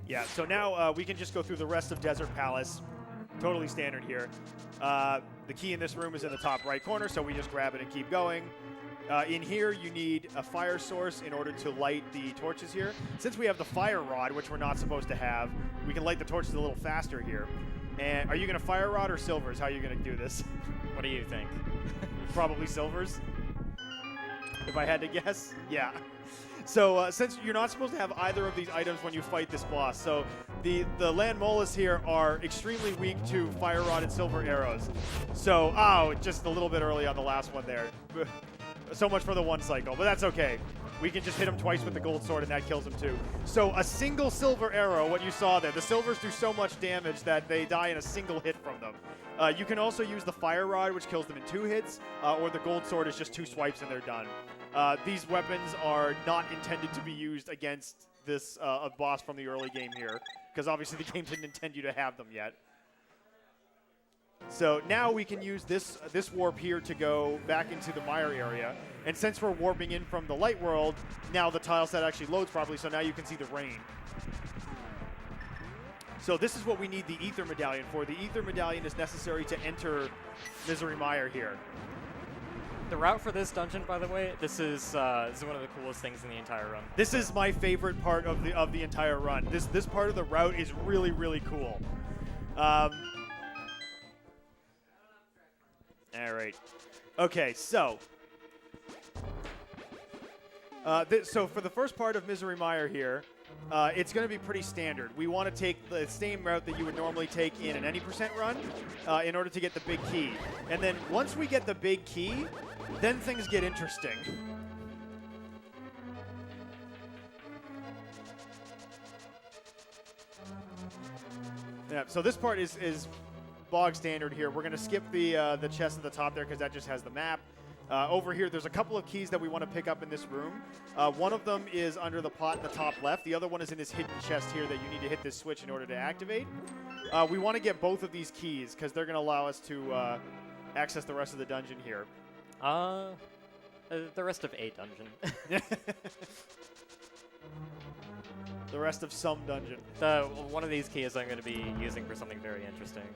Yeah, so now we can just go through the rest of Desert Palace. Totally standard here. The key in this room is in the top right corner, so we just grab it and keep going. In here, you need a fire source in order to light the torches here. Since we have the fire rod, which we're not supposed to have, we can light the torches a little faster here. And are you going to fire rod or silvers? How are you going to do this?
What do you think?
Probably silvers, if I had to guess. Yeah. So since you're not supposed to have either of these items when you fight this boss, so the land molas here are extremely weak to fire rod and silver arrows. So, just a little bit early on the last one there. So much for the one cycle, but that's okay. We can just hit him twice with the gold sword, and that kills him too. So a single silver arrow, what you saw there, the silvers do so much damage that they die in a single hit from them. You can also use the fire rod, which kills them in 2 hits, or the gold sword is just 2 swipes and they're done. These weapons are not intended to be used against this a boss from the early game here, because obviously the game didn't intend you to have them yet. So now we can use this warp here to go back into the mire area. And since we're warping in from the light world, now the tile set actually loads properly, so now you can see the rain. So this is what we need the Ether Medallion for. The Ether Medallion is necessary to enter Misery Mire here.
The route for this dungeon, by the way, this is one of the coolest things in the entire run.
This is my favorite part of the entire run. This part of the route is really, really cool. All right. Okay, so so for the first part of Misery Mire here, it's going to be pretty standard. We want to take the same route that you would normally take in an any % run in order to get the big key. And then once we get the big key, then things get interesting. Yeah, so this part is bog standard here. We're going to skip the chest at the top there because that just has the map. Over here, there's a couple of keys that we want to pick up in this room. One of them is under the pot in the top left. The other one is in this hidden chest here that you need to hit this switch in order to activate. We want to get both of these keys because they're going to allow us to access the rest of the dungeon here.
The rest of a dungeon.
The rest of some dungeon.
One of these keys I'm going to be using for something very interesting.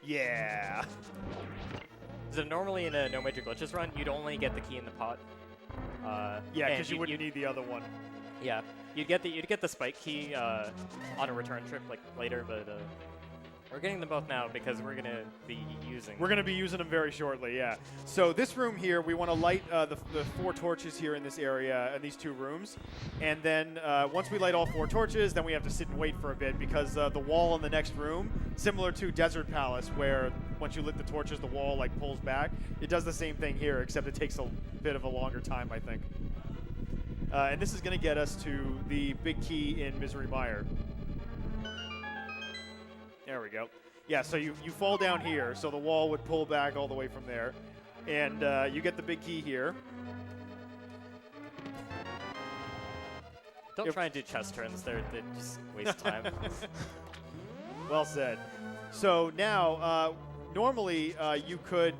Yeah.
So normally in a No Major Glitches run, you'd only get the key in the pot.
Yeah, because you wouldn't need the other one.
Yeah, you'd get the spike key on a return trip like later, but we're getting them both now because we're gonna be using them very shortly. Yeah. So this room here, we want to light the 4 torches here in this area in these 2 rooms, and then once we light all 4 torches, then we have to sit and wait for a bit because the wall in the next room, similar to Desert Palace, where once you lit the torches, the wall like pulls back. It does the same thing here, except it takes a bit of a longer time, I think. And this is going to get us to the big key in Misery Mire. There we go. Yeah, so you fall down here, so the wall would pull back all the way from there. And you get the big key here. Don't try and do chest turns. They just waste time.
Well said. So now, normally you could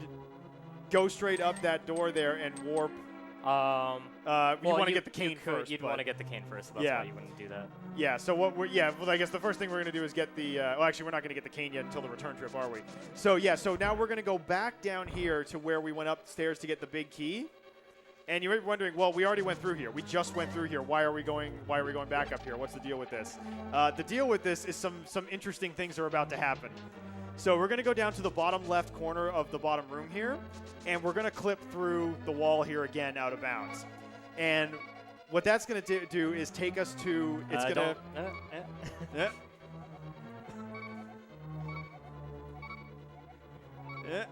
go straight up that door there and warp. You want to get the cane first.
You'd want to get the cane first, so that's why you wouldn't do that.
Yeah, so well, I guess the first thing we're going to do is get the, well, actually, we're not going to get the cane yet until the return trip, are we? So, yeah, so now we're going to go back down here to where we went upstairs to get the big key. And you're wondering, well, we already went through here. We just went through here. Why are we going back up here? What's the deal with this? The deal with this is some interesting things are about to happen. So we're going to go down to the bottom left corner of the bottom room here, and we're going to clip through the wall here again out of bounds. And what that's going to do is take us to, it's going to... Yeah. Yeah.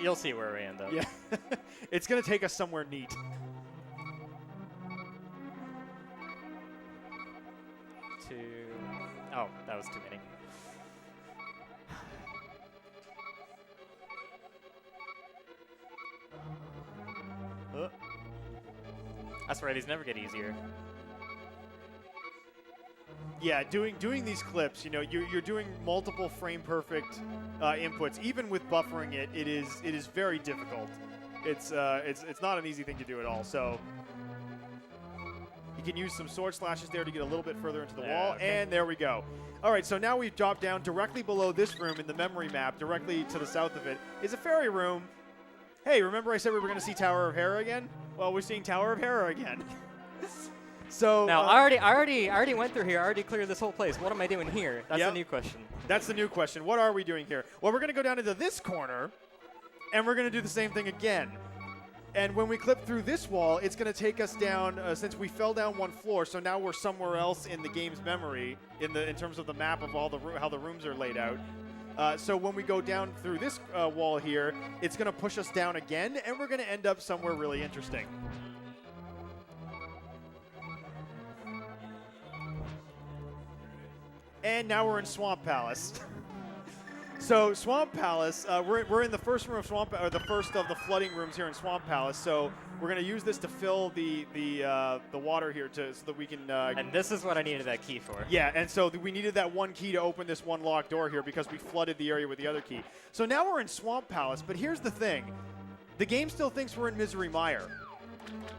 You'll see where we end up.
Yeah. It's going to take us somewhere neat.
Oh, that was too many. That's right, these never get easier.
Yeah, doing these clips, you know, you're doing multiple frame perfect inputs. Even with buffering it, it is very difficult. It's not an easy thing to do at all. So you can use some sword slashes there to get a little bit further into the wall,
okay.
And there we go. All right, so now we've dropped down directly below this room in the memory map, directly to the south of it, is a fairy room. Hey, remember I said we were going to see Tower of Hera again? Well, we're seeing Tower of Hera again. So
now I already went through here. I already cleared this whole place. What am I doing here? That's the new question.
That's the new question. What are we doing here? Well, we're going to go down into this corner, and we're going to do the same thing again. And when we clip through this wall, it's going to take us down, since we fell down one floor, so now we're somewhere else in the game's memory in terms of the map of all how the rooms are laid out. So when we go down through this wall here, it's going to push us down again, and we're going to end up somewhere really interesting. And now we're in Swamp Palace. So Swamp Palace, we're in the first room of or the first of the flooding rooms here in Swamp Palace. So we're going to use this to fill the water here so that we can.
And this is what I needed that key for.
Yeah, and so we needed that one key to open this one locked door here because we flooded the area with the other key. So now we're in Swamp Palace, but here's the thing: the game still thinks we're in Misery Mire.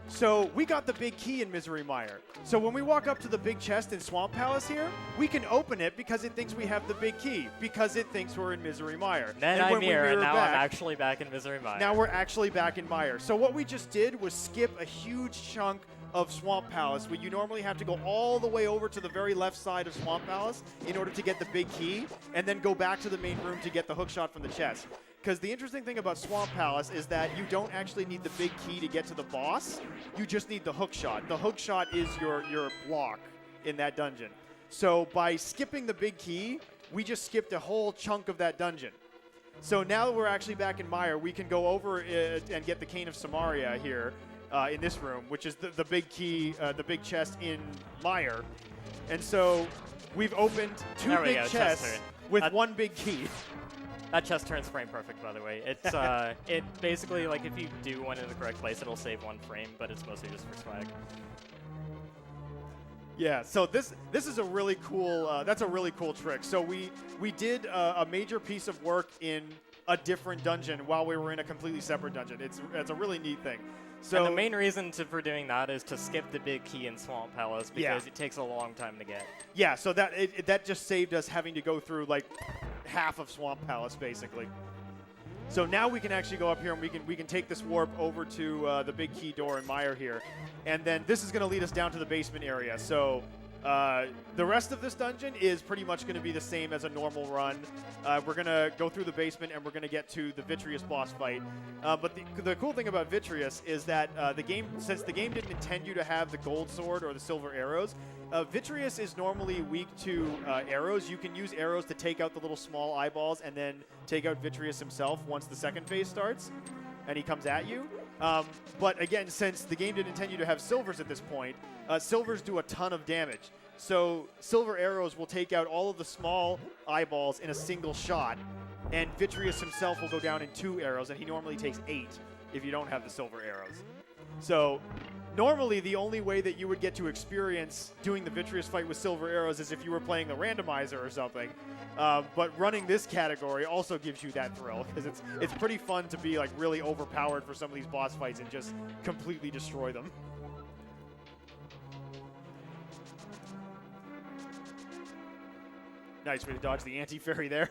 So we got the big key in Misery Mire. So when we walk up to the big chest in Swamp Palace here, we can open it because it thinks we have the big key, because it thinks we're in Misery Mire.
Then I mirror, and now I'm actually back in Misery Mire.
Now we're actually back in Mire. So what we just did was skip a huge chunk of Swamp Palace, where you normally have to go all the way over to the very left side of Swamp Palace in order to get the big key, and then go back to the main room to get the hook shot from the chest. Because the interesting thing about Swamp Palace is that you don't actually need the big key to get to the boss. You just need the hook shot. The hook shot is your block in that dungeon. So by skipping the big key, we just skipped a whole chunk of that dungeon. So now that we're actually back in Mire, we can go over and get the Cane of Samaria here in this room, which is the big key, the big chest in Mire. And so we've opened two big chests with one big key.
That chest turns frame perfect, by the way. It's it basically, like, if you do one in the correct place, it'll save one frame, but it's mostly just for swag.
Yeah, so this is a really cool, that's a really cool trick. So we did a major piece of work in a different dungeon while we were in a completely separate dungeon. It's a really neat thing. So
and the main reason for doing that is to skip the big key in Swamp Palace, because it takes a long time to get. Yeah,
so that just saved us having to go through like half of Swamp Palace basically. So now we can actually go up here and we can take this warp over to the big key door in Mire here, and then this is going to lead us down to the basement area. So the rest of this dungeon is pretty much going to be the same as a normal run. We're going to go through the basement and we're going to get to the Vitreous boss fight. But the cool thing about Vitreous is that since the game didn't intend you to have the gold sword or the silver arrows, Vitreous is normally weak to arrows. You can use arrows to take out the little small eyeballs and then take out Vitreous himself once the second phase starts and he comes at you. But again, since the game didn't intend you to have silvers at this point, silvers do a ton of damage. So silver arrows will take out all of the small eyeballs in a single shot, and Vitreous himself will go down in 2 arrows, and he normally takes 8 if you don't have the silver arrows. So normally the only way that you would get to experience doing the Vitreous fight with silver arrows is if you were playing the randomizer or something. But running this category also gives you that thrill, because it's pretty fun to be like really overpowered for some of these boss fights and just completely destroy them. Nice way to dodge the anti-fairy there.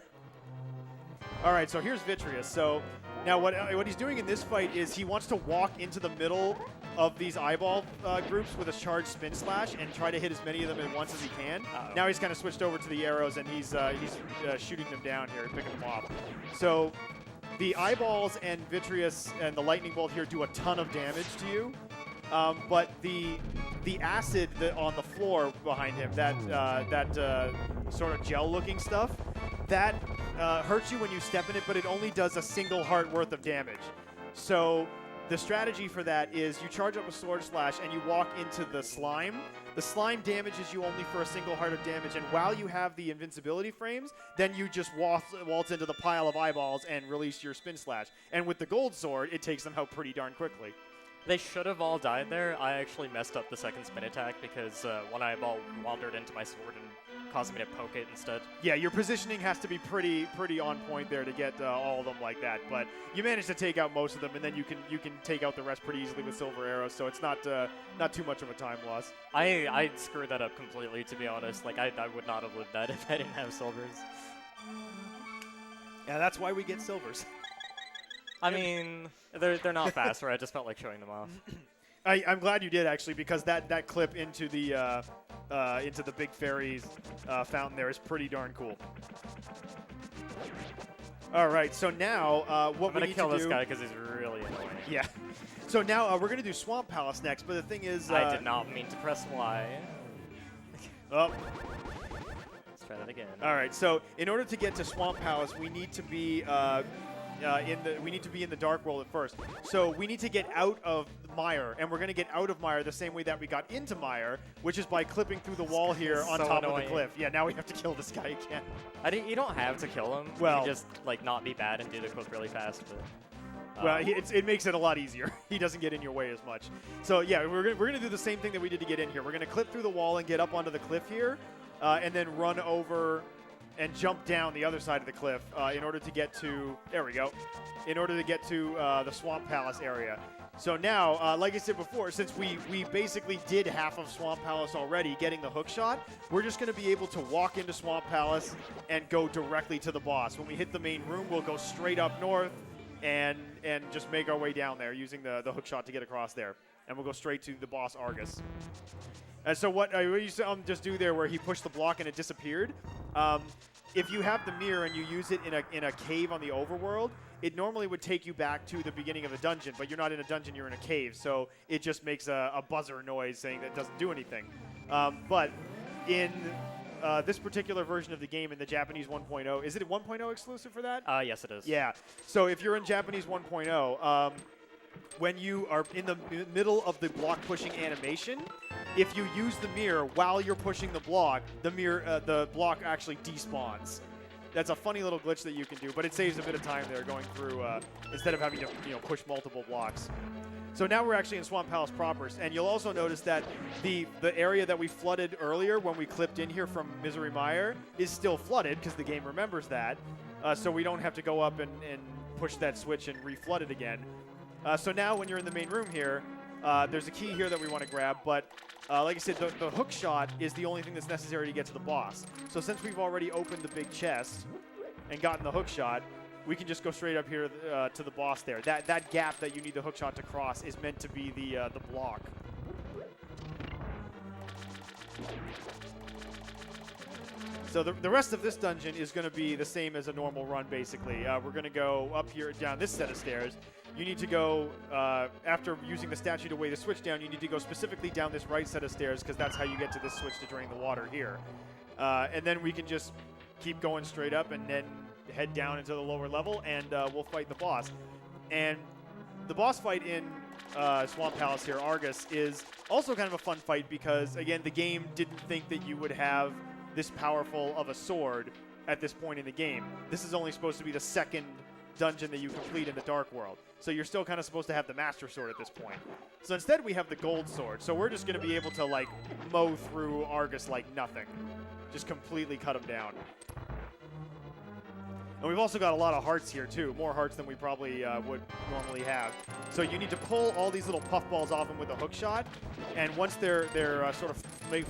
All right, so here's Vitreous. So now what he's doing in this fight is he wants to walk into the middle of these eyeball groups with a charged spin slash and try to hit as many of them at once as he can. Now he's kind of switched over to the arrows, and he's shooting them down here and picking them off. So the eyeballs and Vitreous and the lightning bolt here do a ton of damage to you. But the acid on the floor behind him, that sort of gel-looking stuff, that hurts you when you step in it, but it only does a single heart worth of damage. So the strategy for that is you charge up a sword slash and you walk into the slime. The slime damages you only for a single heart of damage, and while you have the invincibility frames, then you just waltz into the pile of eyeballs and release your spin slash. And with the gold sword, it takes them out pretty darn quickly.
They should have all died there. I actually messed up the second spin attack because one eyeball wandered into my sword and caused me to poke it instead.
Yeah, your positioning has to be pretty on point there to get all of them like that. But you managed to take out most of them, and then you can take out the rest pretty easily with silver arrows. So it's not too much of a time loss.
I screwed that up completely, to be honest. Like I would not have lived that if I didn't have silvers.
Yeah, that's why we get silvers.
I mean, they're not faster. I just felt like showing them off.
I'm glad you did, actually, because that clip into the big fairies fountain there is pretty darn cool. All right, so now what
I'm
we
gonna
need
kill
to
this
do...
guy because he's really annoying.
Yeah. So now we're going to do Swamp Palace next, but the thing is...
I did not mean to press Y.
Oh.
Let's try that again.
All right, so in order to get to Swamp Palace, we need to be in the Dark World at first. So we need to get out of Mire, and we're going to get out of Mire the same way that we got into Mire, which is by clipping through the wall here on
so
top
annoying.
of the cliff. Yeah, now we have to kill this guy again.
You don't have to kill him.
Well-
you can just like not be bad and do the clip really fast. But,
Well, it makes it a lot easier. He doesn't get in your way as much. So yeah, we're gonna do the same thing that we did to get in here. We're gonna clip through the wall and get up onto the cliff here, and then run over and jump down the other side of the cliff in order to get to, there we go, in order to get to the Swamp Palace area. So now, like I said before, since we basically did half of Swamp Palace already, getting the hook shot, we're just going to be able to walk into Swamp Palace and go directly to the boss. When we hit the main room, we'll go straight up north and just make our way down there using the hook shot to get across there. And we'll go straight to the boss Argus. And so what you saw him just do there where he pushed the block and it disappeared, if you have the mirror and you use it in a cave on the overworld, it normally would take you back to the beginning of the dungeon, but you're not in a dungeon, you're in a cave, so it just makes a buzzer noise saying that it doesn't do anything. But in this particular version of the game, in the Japanese 1.0, is it a 1.0 exclusive for that?
yes, it is.
Yeah. So if you're in Japanese 1.0, when you are in the middle of the block pushing animation, if you use the mirror while you're pushing the block, the block actually despawns. That's a funny little glitch that you can do, but it saves a bit of time there going through instead of having to push multiple blocks. So now we're actually in Swamp Palace proper, and you'll also notice that the area that we flooded earlier when we clipped in here from Misery Mire is still flooded because the game remembers that, so we don't have to go up and push that switch and re-flood it again. So now when you're in the main room here, there's a key here that we want to grab, but like I said, the hook shot is the only thing that's necessary to get to the boss. So since we've already opened the big chest and gotten the hook shot, we can just go straight up here to the boss there. That gap that you need the hook shot to cross is meant to be the block. So the rest of this dungeon is going to be the same as a normal run, basically. We're going to go up here, down this set of stairs. You need to go, after using the statue to weigh the switch down, you need to go specifically down this right set of stairs because that's how you get to this switch to drain the water here. And then we can just keep going straight up and then head down into the lower level, and we'll fight the boss. And the boss fight in Swamp Palace here, Argus, is also kind of a fun fight because, again, the game didn't think that you would have this powerful of a sword at this point in the game. This is only supposed to be the second dungeon that you complete in the Dark World. So you're still kind of supposed to have the Master Sword at this point. So instead we have the Gold Sword. So we're just going to be able to like mow through Argus like nothing. Just completely cut him down. And we've also got a lot of hearts here too, more hearts than we probably would normally have. So you need to pull all these little puffballs off him with a hook shot, and once they're sort of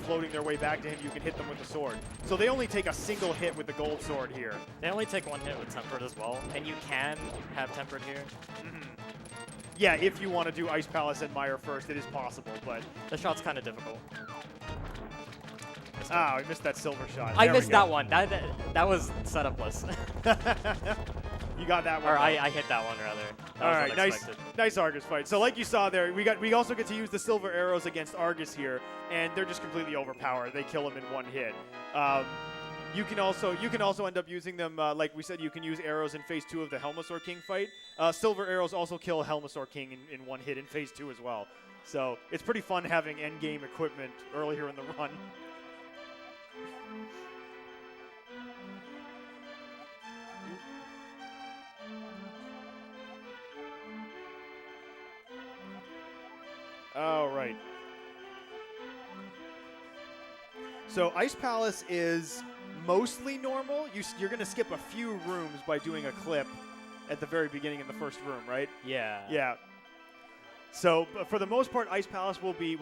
floating their way back to him, you can hit them with the sword. So they only take a single hit with the gold sword here.
They only take one hit with Tempered as well, and you can have Tempered here.
Mm-hmm. Yeah, if you want to do Ice Palace and Mire first, it is possible, but
The shot's kind of difficult.
I missed that silver shot.
I
There we
missed
go.
that one. That was setupless.
You got that one.
Or
though.
I hit that one rather. That
All
was
right,
unexpected.
nice Argus fight. So like you saw there, we also get to use the silver arrows against Argus here, and they're just completely overpowered. They kill him in one hit. You can also end up using them, like we said, you can use arrows in Phase 2 of the Helmasaur King fight. Silver arrows also kill Helmasaur King in one hit in Phase 2 as well. So it's pretty fun having endgame equipment earlier in the run. All right. So Ice Palace is mostly normal. You're going to skip a few rooms by doing a clip at the very beginning in the first room, right?
Yeah.
Yeah. So for the most part, Ice Palace will be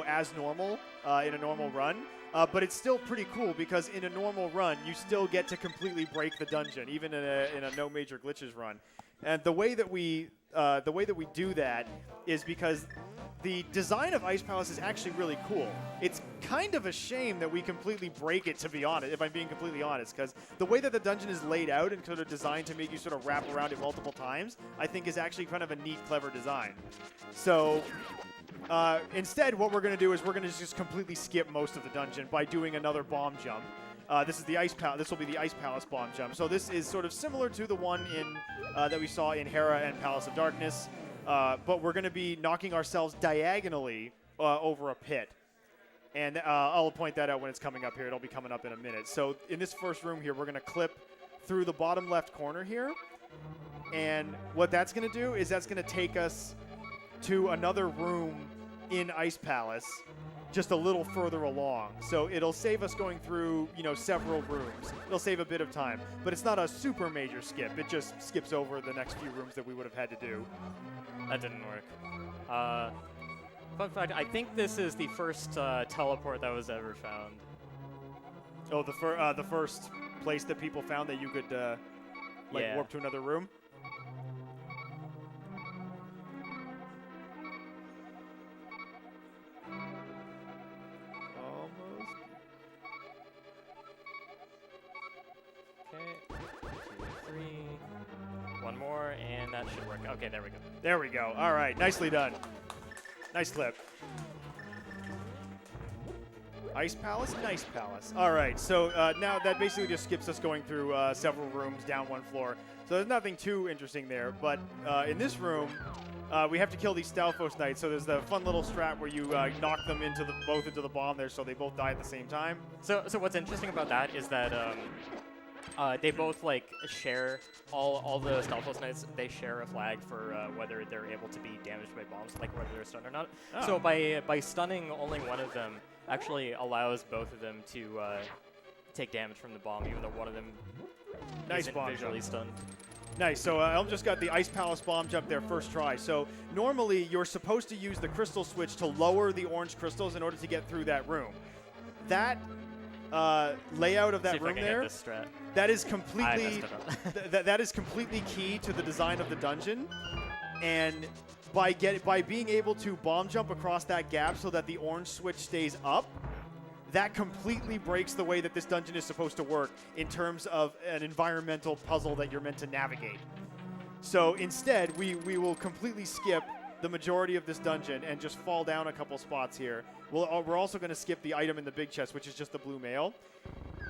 as normal in a normal run. But it's still pretty cool because in a normal run, you still get to completely break the dungeon, even in a no major glitches run. And the way that we do that is because the design of Ice Palace is actually really cool. It's kind of a shame that we completely break it, to be honest, if I'm being completely honest, because the way that the dungeon is laid out and sort of designed to make you sort of wrap around it multiple times, I think is actually kind of a neat, clever design. So instead, what we're going to do is we're going to just completely skip most of the dungeon by doing another bomb jump. This is the This will be the Ice Palace bomb jump. So this is sort of similar to the one in that we saw in Hera and Palace of Darkness, but we're going to be knocking ourselves diagonally over a pit. And I'll point that out when it's coming up here. It'll be coming up in a minute. So in this first room here, we're going to clip through the bottom left corner here. And what that's going to do is that's going to take us to another room in Ice Palace, just a little further along. So it'll save us going through, several rooms. It'll save a bit of time. But it's not a super major skip. It just skips over the next few rooms that we would have had to do.
That didn't work. Fun fact, I think this is the first teleport that was ever found.
Oh, the first place that people found that you could warp to another room? Almost.
Okay, 1, 2, 3. One more, and that should work. Okay, there we go.
There we go. All right, nicely done. Nice clip. Ice Palace, nice palace. All right, so now that basically just skips us going through several rooms down one floor. So there's nothing too interesting there. But in this room, we have to kill these Stalfos Knights. So there's the fun little strat where you knock them both into the bomb there, so they both die at the same time.
So what's interesting about that is that they both share all the Stalfos Knights. They share a flag for whether they're able to be damaged by bombs, like whether they're stunned or not.
Oh.
So by stunning only one of them, actually allows both of them to take damage from the bomb, even though one of them isn't visually stunned.
Nice. So Elm just got the Ice Palace bomb jump there first try. So normally you're supposed to use the crystal switch to lower the orange crystals in order to get through that room. That layout of that room there, that is completely that is completely key to the design of the dungeon. And by being able to bomb jump across that gap so that the orange switch stays up, that completely breaks the way that this dungeon is supposed to work in terms of an environmental puzzle that you're meant to navigate. So instead, we will completely skip the majority of this dungeon and just fall down a couple spots here. We're also going to skip the item in the big chest, which is just the blue mail.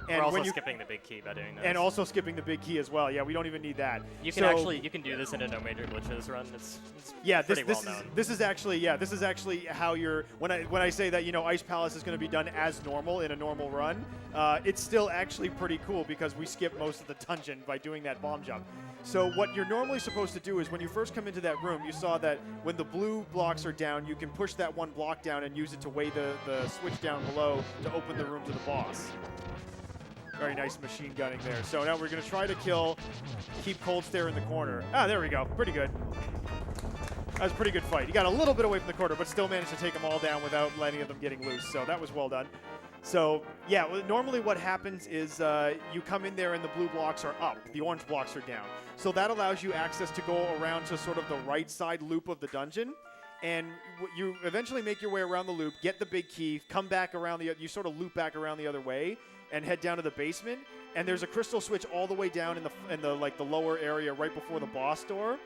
And
we're also skipping the big key by doing this.
And also skipping the big key as well. Yeah, we don't even need that.
You can do this in a no major glitches run. It's pretty well known.
This is actually how you're when I say that Ice Palace is going to be done as normal in a normal run. It's still actually pretty cool because we skip most of the dungeon by doing that bomb jump. So what you're normally supposed to do is when you first come into that room, you saw that when the blue blocks are down, you can push that one block down and use it to weigh the switch down below to open the room to the boss. Very nice machine gunning there. So now we're going to try to keep Cold Stare in the corner. Ah, there we go. Pretty good. That was a pretty good fight. He got a little bit away from the corner, but still managed to take them all down without any of them getting loose. So that was well done. So, yeah, normally what happens is you come in there and the blue blocks are up. The orange blocks are down. So that allows you access to go around to sort of the right side loop of the dungeon. And you eventually make your way around the loop, get the big key, come back around you sort of loop back around the other way and head down to the basement. And there's a crystal switch all the way down in the lower area right before the boss door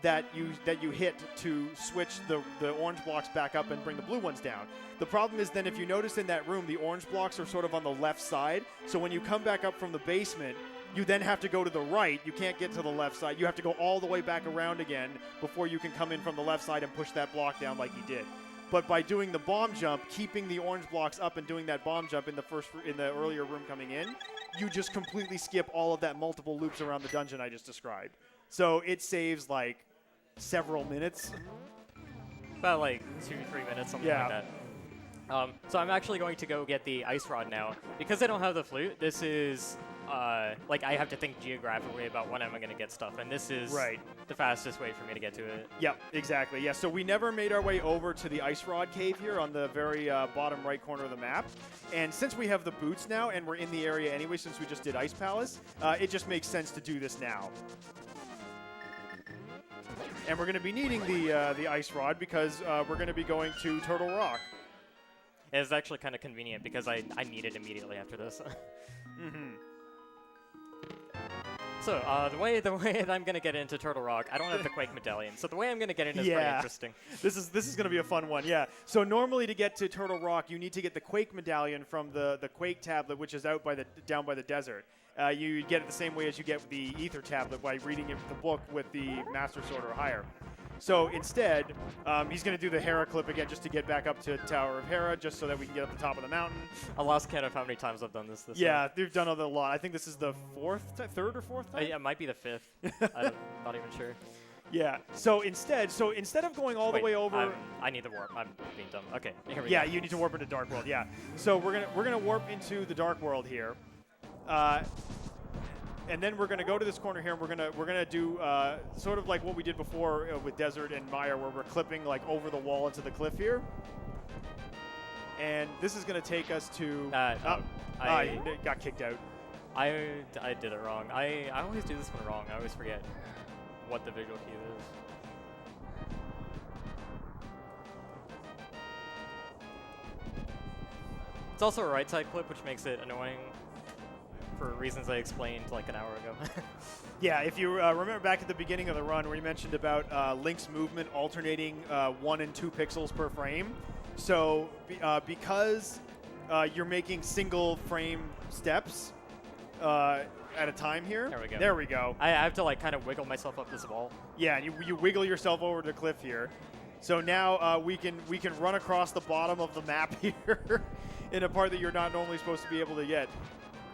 that you hit to switch the orange blocks back up and bring the blue ones down. The problem is then if you notice in that room, the orange blocks are sort of on the left side. So when you come back up from the basement, you then have to go to the right. You can't get to the left side. You have to go all the way back around again before you can come in from the left side and push that block down like you did. But by doing the bomb jump, keeping the orange blocks up and doing that bomb jump in the earlier room coming in, you just completely skip all of that multiple loops around the dungeon I just described. So it saves like several minutes.
About like 2-3 minutes, something like that. So I'm actually going to go get the ice rod now. Because I don't have the flute, this is, I have to think geographically about when am I going to get stuff. And this is the fastest way for me to get to it.
Yep, exactly. Yeah, so we never made our way over to the ice rod cave here on the very bottom right corner of the map. And since we have the boots now and we're in the area anyway, since we just did Ice Palace, it just makes sense to do this now. And we're going to be needing the ice rod because we're going to be going to Turtle Rock.
It's actually kind of convenient because I need it immediately after this. So, the way that I'm going to get into Turtle Rock, I don't have the Quake Medallion. So the way I'm going to get in is pretty interesting.
This is going to be a fun one, yeah. So normally to get to Turtle Rock, you need to get the Quake Medallion from the Quake tablet, which is out down by the desert. You get it the same way as you get the Ether tablet by reading the book with the Master Sword or higher. So instead, he's going to do the Hera clip again just to get back up to Tower of Hera, just so that we can get up the top of the mountain.
I lost count of how many times I've done this.
Yeah, they've done it a lot. I think this is the third or fourth time?
Yeah, it might be the 5th. I'm not even sure.
Yeah. So instead of going all the way over,
I need the warp. I'm being dumb. Okay, here we go.
Yeah, you need to warp into Dark World. Yeah. So we're gonna warp into the Dark World here. And then we're going to go to this corner here, and we're gonna do sort of like what we did before with Desert and Maya, where we're clipping like over the wall into the cliff here. And this is going to take us to. I got kicked out.
I did it wrong. I always do this one wrong. I always forget what the visual key is. It's also a right side clip, which makes it annoying. For reasons I explained like an hour ago.
Yeah, if you remember back at the beginning of the run where you mentioned about Link's movement alternating 1 and 2 pixels per frame. So because you're making single frame steps at a time here.
There we go.
There we go.
I have to like kind of wiggle myself up this wall.
Yeah, you wiggle yourself over the cliff here. So now we can run across the bottom of the map here in a part that you're not normally supposed to be able to get.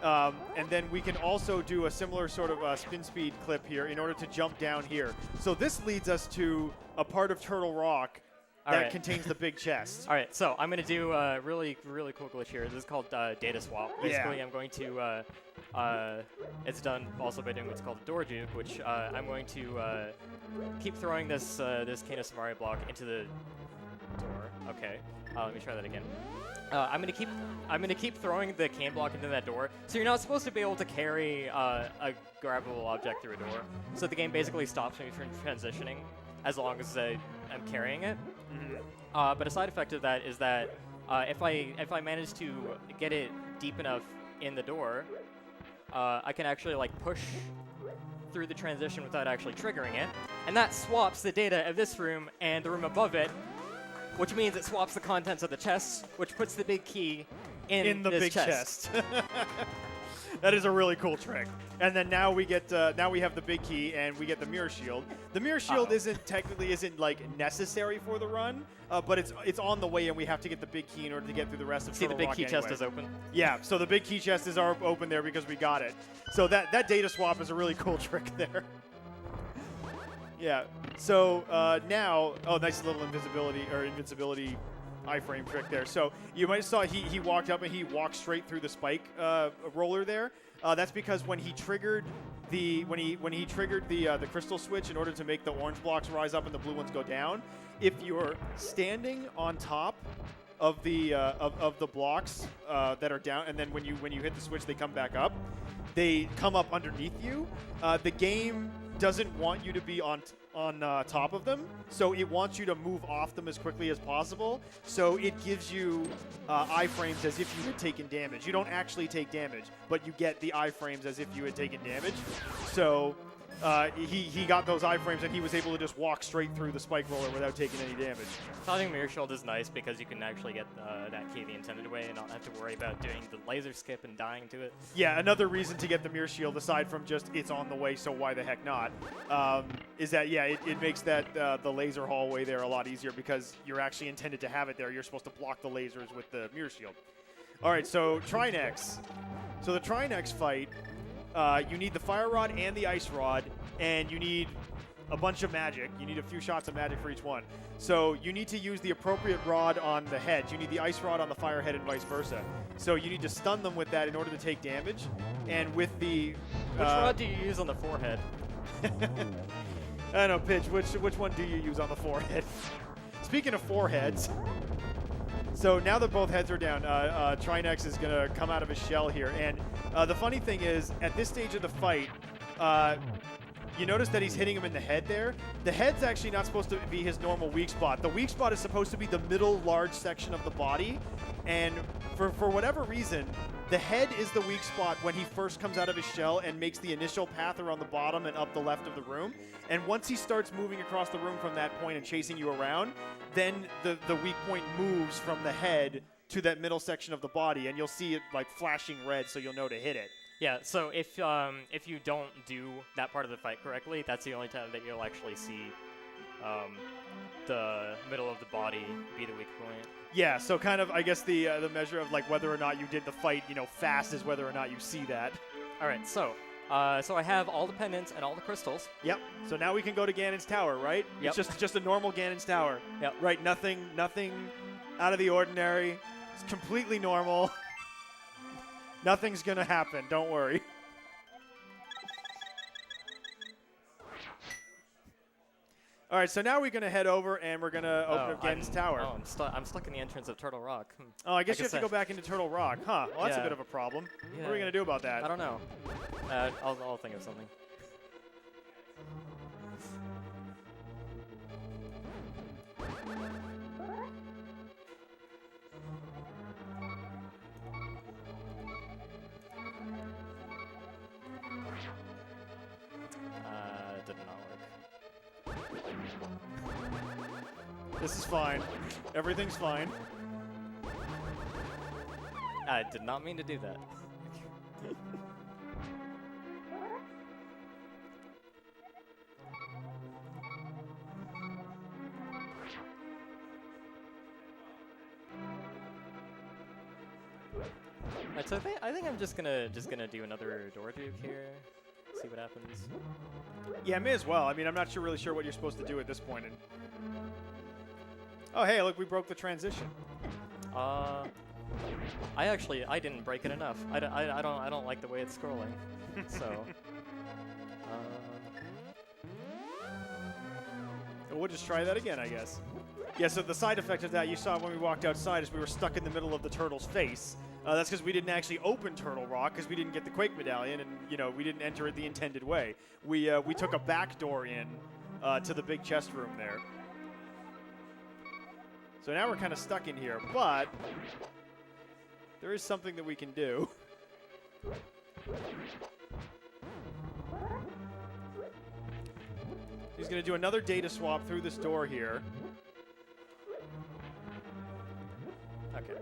And then we can also do a similar sort of spin speed clip here in order to jump down here. So this leads us to a part of Turtle Rock that contains the big chest.
All right, so I'm going to do a really cool glitch here. This is called data swap. Basically, I'm going to, it's done also by doing what's called a door juke, which I'm going to keep throwing this Kano Samari block into the door. Okay, let me try that again. I'm gonna keep throwing the cane block into that door. So you're not supposed to be able to carry a grabbable object through a door. So the game basically stops me from transitioning as long as I'm carrying it. But a side effect of that is that if I manage to get it deep enough in the door, I can actually like push through the transition without actually triggering it, and that swaps the data of this room and the room above it. Which means it swaps the contents of the chest, which puts the big key in the big chest.
That is a really cool trick. And then now we get now we have the big key and we get the mirror shield. The mirror shield isn't like necessary for the run, but it's on the way, and we have to get the big key in order to get through the rest of Turtle Rock.
See, the big key chest is open.
Yeah, so the big key chest is open there because we got it. So that data swap is a really cool trick there. Yeah. So now, nice little invincibility iframe trick there. So you might have saw he walked up and he walked straight through the spike roller there. That's because when he triggered the crystal switch in order to make the orange blocks rise up and the blue ones go down, if you're standing on top of the blocks that are down, and then when you hit the switch they come back up, they come up underneath you. The game doesn't want you to be on top of them, so it wants you to move off them as quickly as possible. So it gives you iframes as if you had taken damage. You don't actually take damage, but you get the iframes as if you had taken damage. So he got those iframes, and he was able to just walk straight through the spike roller without taking any damage.
I think Mirror Shield is nice because you can actually get that key the intended way and not have to worry about doing the laser skip and dying to it.
Yeah, another reason to get the Mirror Shield, aside from just it's on the way, so why the heck not, is that, yeah, it makes that the laser hallway there a lot easier because you're actually intended to have it there. You're supposed to block the lasers with the Mirror Shield. All right, so Trinex. So the Trinex fight, you need the Fire Rod and the Ice Rod, and you need a bunch of magic. You need a few shots of magic for each one. So you need to use the appropriate rod on the heads. You need the Ice Rod on the Fire Head and vice versa. So you need to stun them with that in order to take damage. And with the...
Which rod do you use on the forehead?
I don't know, Pitch. Which one do you use on the forehead? Speaking of foreheads... So now that both heads are down, Trinex is going to come out of his shell here. And the funny thing is, at this stage of the fight, you notice that he's hitting him in the head there. The head's actually not supposed to be his normal weak spot. The weak spot is supposed to be the middle large section of the body. And for whatever reason, the head is the weak spot when he first comes out of his shell and makes the initial path around the bottom and up the left of the room. And once he starts moving across the room from that point and chasing you around, then the weak point moves from the head to that middle section of the body, and you'll see it like flashing red, so you'll know to hit it.
Yeah, so if you don't do that part of the fight correctly, that's the only time that you'll actually see the middle of the body be the weak point.
Yeah, so kind of, I guess the measure of like whether or not you did the fight, fast is whether or not you see that.
All right, so I have all the pendants and all the crystals.
Yep. So now we can go to Ganon's tower, right?
Yep.
It's just a normal Ganon's tower.
Yep.
Right. Nothing out of the ordinary. It's completely normal. Nothing's gonna happen. Don't worry. All right, so now we're gonna head over and we're gonna open up Ganon's tower.
Oh, I'm stuck in the entrance of Turtle Rock.
Oh, I guess you have to go back into Turtle Rock, huh? Well, that's a bit of a problem.
Yeah.
What are we gonna do about that?
I don't know. I'll think of something. Did not work.
This is fine. Everything's fine.
I did not mean to do that. Right, so I think I'm just gonna do another door duke here. See what happens.
Yeah, may as well. I mean, I'm not really sure what you're supposed to do at this point. Oh, hey, look, we broke the transition.
I didn't break it enough. I don't like the way it's scrolling. So.
We'll just try that again, I guess. Yeah, so the side effect of that you saw when we walked outside is we were stuck in the middle of the turtle's face. That's because we didn't actually open Turtle Rock because we didn't get the Quake Medallion and, we didn't enter it the intended way. We took a back door in to the big chest room there. So now we're kind of stuck in here, but there is something that we can do. He's going to do another data swap through this door here.
Okay.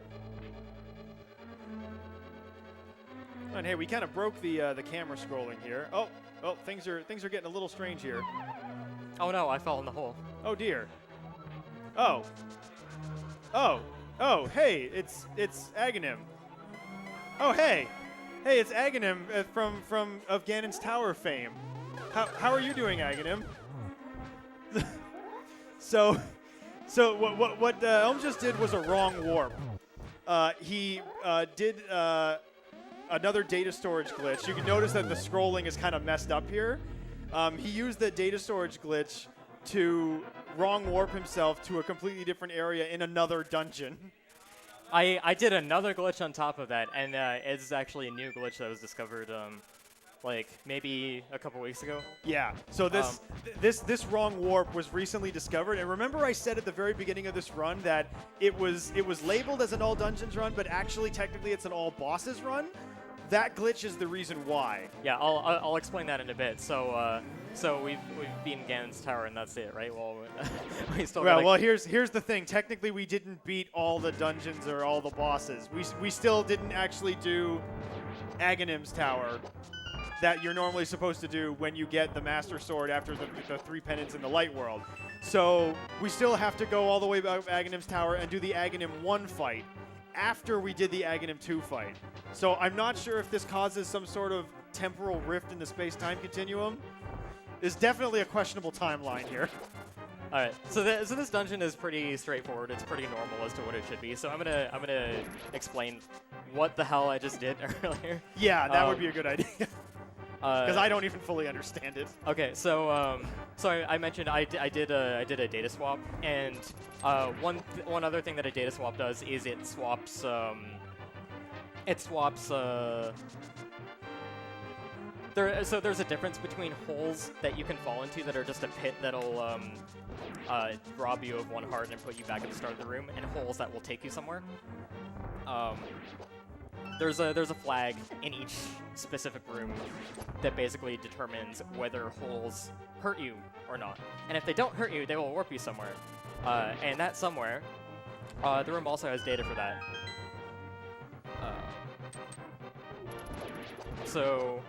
And hey, we kind of broke the camera scrolling here. Oh, things are getting a little strange here.
Oh no, I fell in the hole.
Oh dear. Oh, hey, it's Aghanim. Oh hey, it's Aghanim from of Ganon's Tower fame. How are you doing, Aghanim? So what Elm just did was a wrong warp. He did another data storage glitch. You can notice that the scrolling is kind of messed up here. He used the data storage glitch to wrong warp himself to a completely different area in another dungeon.
I did another glitch on top of that, and it's actually a new glitch that was discovered like maybe a couple weeks ago.
Yeah. So this wrong warp was recently discovered, and remember I said at the very beginning of this run that it was labeled as an all dungeons run, but actually technically it's an all bosses run. That glitch is the reason why.
Yeah, I'll explain that in a bit. So we've beaten Ganon's Tower, and that's it, right? Well, we still.
Well, here's the thing. Technically, we didn't beat all the dungeons or all the bosses. We still didn't actually do Aghanim's Tower that you're normally supposed to do when you get the Master Sword after the 3 pendants in the Light World. So we still have to go all the way back to Aghanim's Tower and do the Aghanim 1 fight after we did the Aghanim 2 fight. So I'm not sure if this causes some sort of temporal rift in the space-time continuum. There's definitely a questionable timeline here.
All right, so this dungeon is pretty straightforward. It's pretty normal as to what it should be. So I'm gonna explain what the hell I just did earlier.
Yeah, that would be a good idea. Because I don't even fully understand it.
Okay, so I mentioned I did a data swap, and one other thing that a data swap does is it swaps So there's a difference between holes that you can fall into that are just a pit that'll rob you of 1 heart and put you back at the start of the room, and holes that will take you somewhere. There's a flag in each specific room that basically determines whether holes hurt you or not. And if they don't hurt you, they will warp you somewhere. And that somewhere, the room also has data for that. So,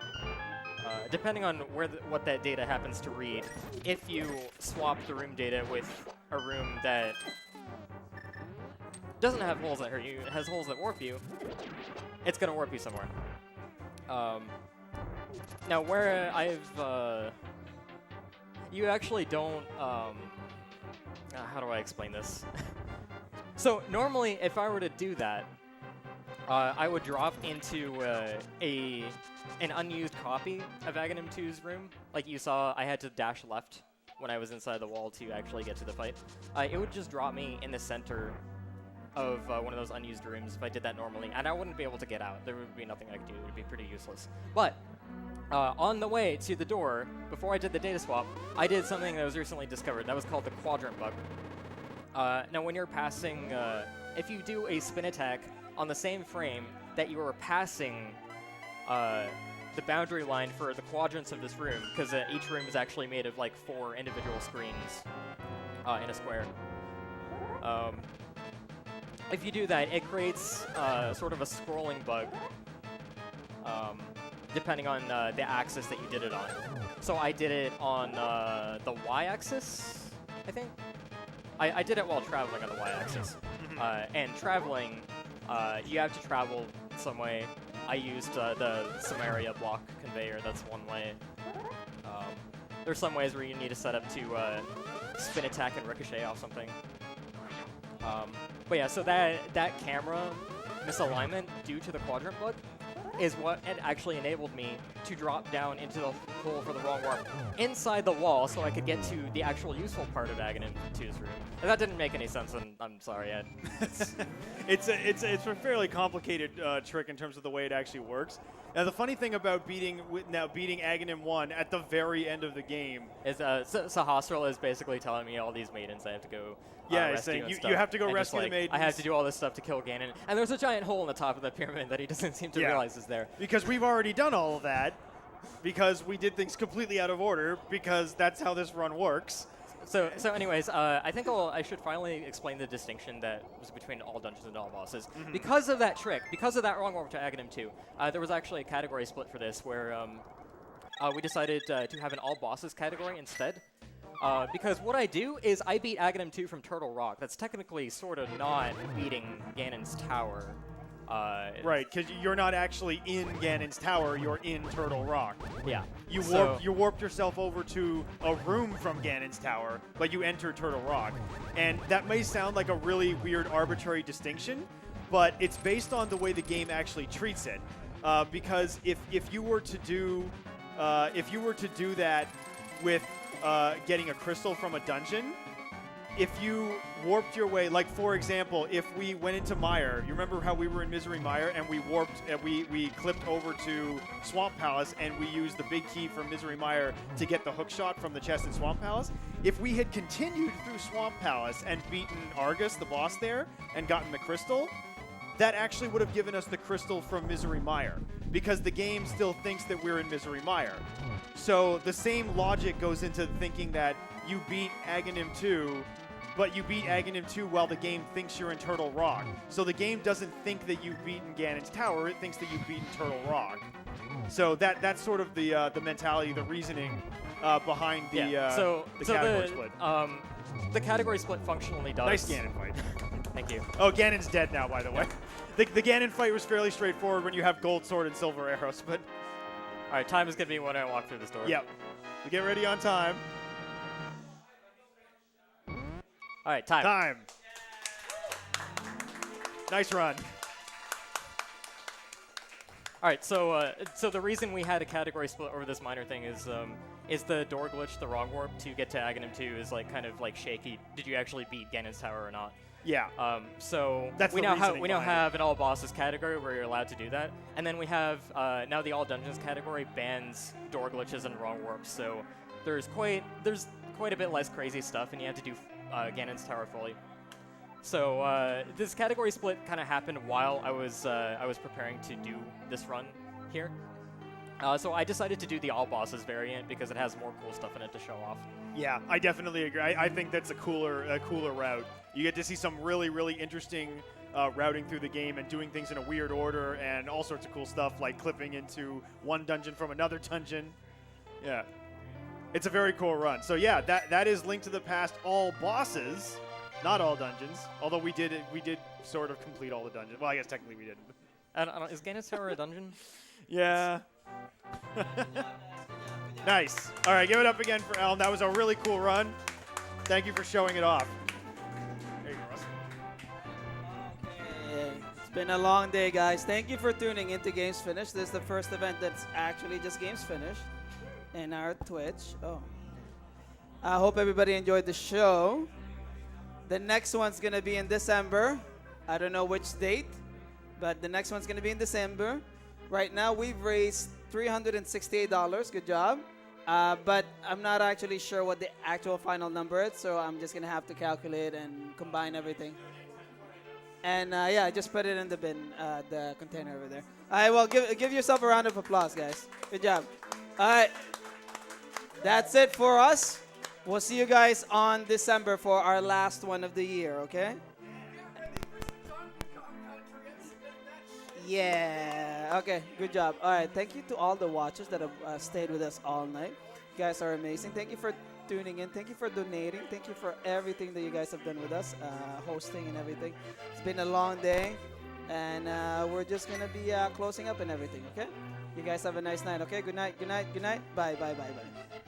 depending on what that data happens to read, if you swap the room data with a room that doesn't have holes that hurt you, it has holes that warp you, it's going to warp you somewhere. Now, where you actually don't, how do I explain this? So, normally, if I were to do that, I would drop into an unused copy of Aghanim 2's room. Like you saw, I had to dash left when I was inside the wall to actually get to the fight. It would just drop me in the center of one of those unused rooms if I did that normally, and I wouldn't be able to get out. There would be nothing I could do. It would be pretty useless. But on the way to the door, before I did the data swap, I did something that was recently discovered. That was called the quadrant bug. Now, when you're passing, if you do a spin attack on the same frame that you are passing the boundary line for the quadrants of this room, because each room is actually made of like 4 individual screens in a square. If you do that, it creates sort of a scrolling bug, depending on the axis that you did it on. So I did it on the y-axis, I think. I did it while traveling on the y-axis. And traveling, you have to travel some way. I used the Samaria block conveyor. That's one way. There's some ways where you need to set up to spin attack and ricochet off something. But yeah, so that camera misalignment due to the quadrant bug is what it actually enabled me to drop down into the hole for the wrong warp inside the wall so I could get to the actual useful part of Aghanim 2's room. And that didn't make any sense, and I'm sorry, Ed.
It's a fairly complicated trick in terms of the way it actually works. Now, the funny thing about beating Aghanim 1 at the very end of the game
is Sahasrahla is basically telling me all these maidens I have to go rescue and stuff.
You have to go
and
rescue
just,
the maidens.
I have to do all this stuff to kill Ganon. And there's a giant hole in the top of the pyramid that he doesn't seem to realize is there.
Because we've already done all of that, because we did things completely out of order, because that's how this run works.
So anyways, I think I should finally explain the distinction that was between all dungeons and all bosses. Because of that trick, because of that wrong warp to Aghanim 2, there was actually a category split for this where we decided to have an all bosses category instead. Because what I do is I beat Aghanim 2 from Turtle Rock. That's technically sort of not beating Ganon's Tower.
Right, because you're not actually in Ganon's Tower, you're in Turtle Rock.
Yeah.
You warped yourself over to a room from Ganon's Tower, but you entered Turtle Rock. And that may sound like a really weird, arbitrary distinction, but it's based on the way the game actually treats it. Because if you were to do that with getting a crystal from a dungeon, if you warped your way, like for example, if we went into Mire, you remember how we were in Misery Mire and we warped, we clipped over to Swamp Palace and we used the big key from Misery Mire to get the hook shot from the chest in Swamp Palace? If we had continued through Swamp Palace and beaten Argus, the boss there, and gotten the crystal, that actually would have given us the crystal from Misery Mire, because the game still thinks that we're in Misery Mire. So the same logic goes into thinking that you beat Aghanim 2, but you beat Aghanim 2 while the game thinks you're in Turtle Rock. So the game doesn't think that you've beaten Ganon's Tower, it thinks that you've beaten Turtle Rock. So that's sort of the mentality, the reasoning behind the category split.
The category split functionally does.
Nice Ganon fight.
Thank you.
Oh, Ganon's dead now, by the way. The Ganon fight was fairly straightforward when you have gold sword and silver arrows, but...
All right, time is going to be when I walk through this door.
Yep. We get ready on time.
All right, time.
Time. Nice run.
All right, so the reason we had a category split over this minor thing is is the door glitch the wrong warp to get to Aghanim 2 is like kind of like shaky. Did you actually beat Ganon's Tower or not?
Yeah.
So
That's
we
the
now
reasoning behind it.
have an all bosses category where you're allowed to do that, and then we have now the all dungeons category bans door glitches and wrong warps. So there's quite a bit less crazy stuff, and you have to do Ganon's Tower fully. So this category split kind of happened while I was preparing to do this run here. So I decided to do the all bosses variant because it has more cool stuff in it to show off.
Yeah, I definitely agree. I think that's a cooler route. You get to see some really, really interesting routing through the game and doing things in a weird order and all sorts of cool stuff like clipping into one dungeon from another dungeon. Yeah. It's a very cool run. So yeah, that is Link to the Past all bosses, not all dungeons. Although we did sort of complete all the dungeons. Well, I guess technically we didn't.
I don't, is Ganon's Tower a dungeon?
Yeah. Nice. All right, give it up again for Elm. That was a really cool run. Thank you for showing it off. There you go, Russell.
Okay. It's been a long day, guys. Thank you for tuning into Games Finished. This is the first event that's actually just Games Finished in our Twitch. Oh. I hope everybody enjoyed the show. The next one's going to be in December. I don't know which date, but the next one's going to be in December. Right now, we've raised $368. Good job. But I'm not actually sure what the actual final number is, so I'm just going to have to calculate and combine everything. And yeah, I just put it in the bin, the container over there. All right, well, give yourself a round of applause, guys. Good job. All right. That's it for us. We'll see you guys on December for our last one of the year, okay? Yeah. Okay. Good job. All right. Thank you to all the watchers that have stayed with us all night. You guys are amazing. Thank you for tuning in. Thank you for donating. Thank you for everything that you guys have done with us, hosting and everything. It's been a long day, and we're just gonna be closing up and everything. Okay. You guys have a nice night. Okay. Good night. Good night. Good night. Bye. Bye. Bye. Bye.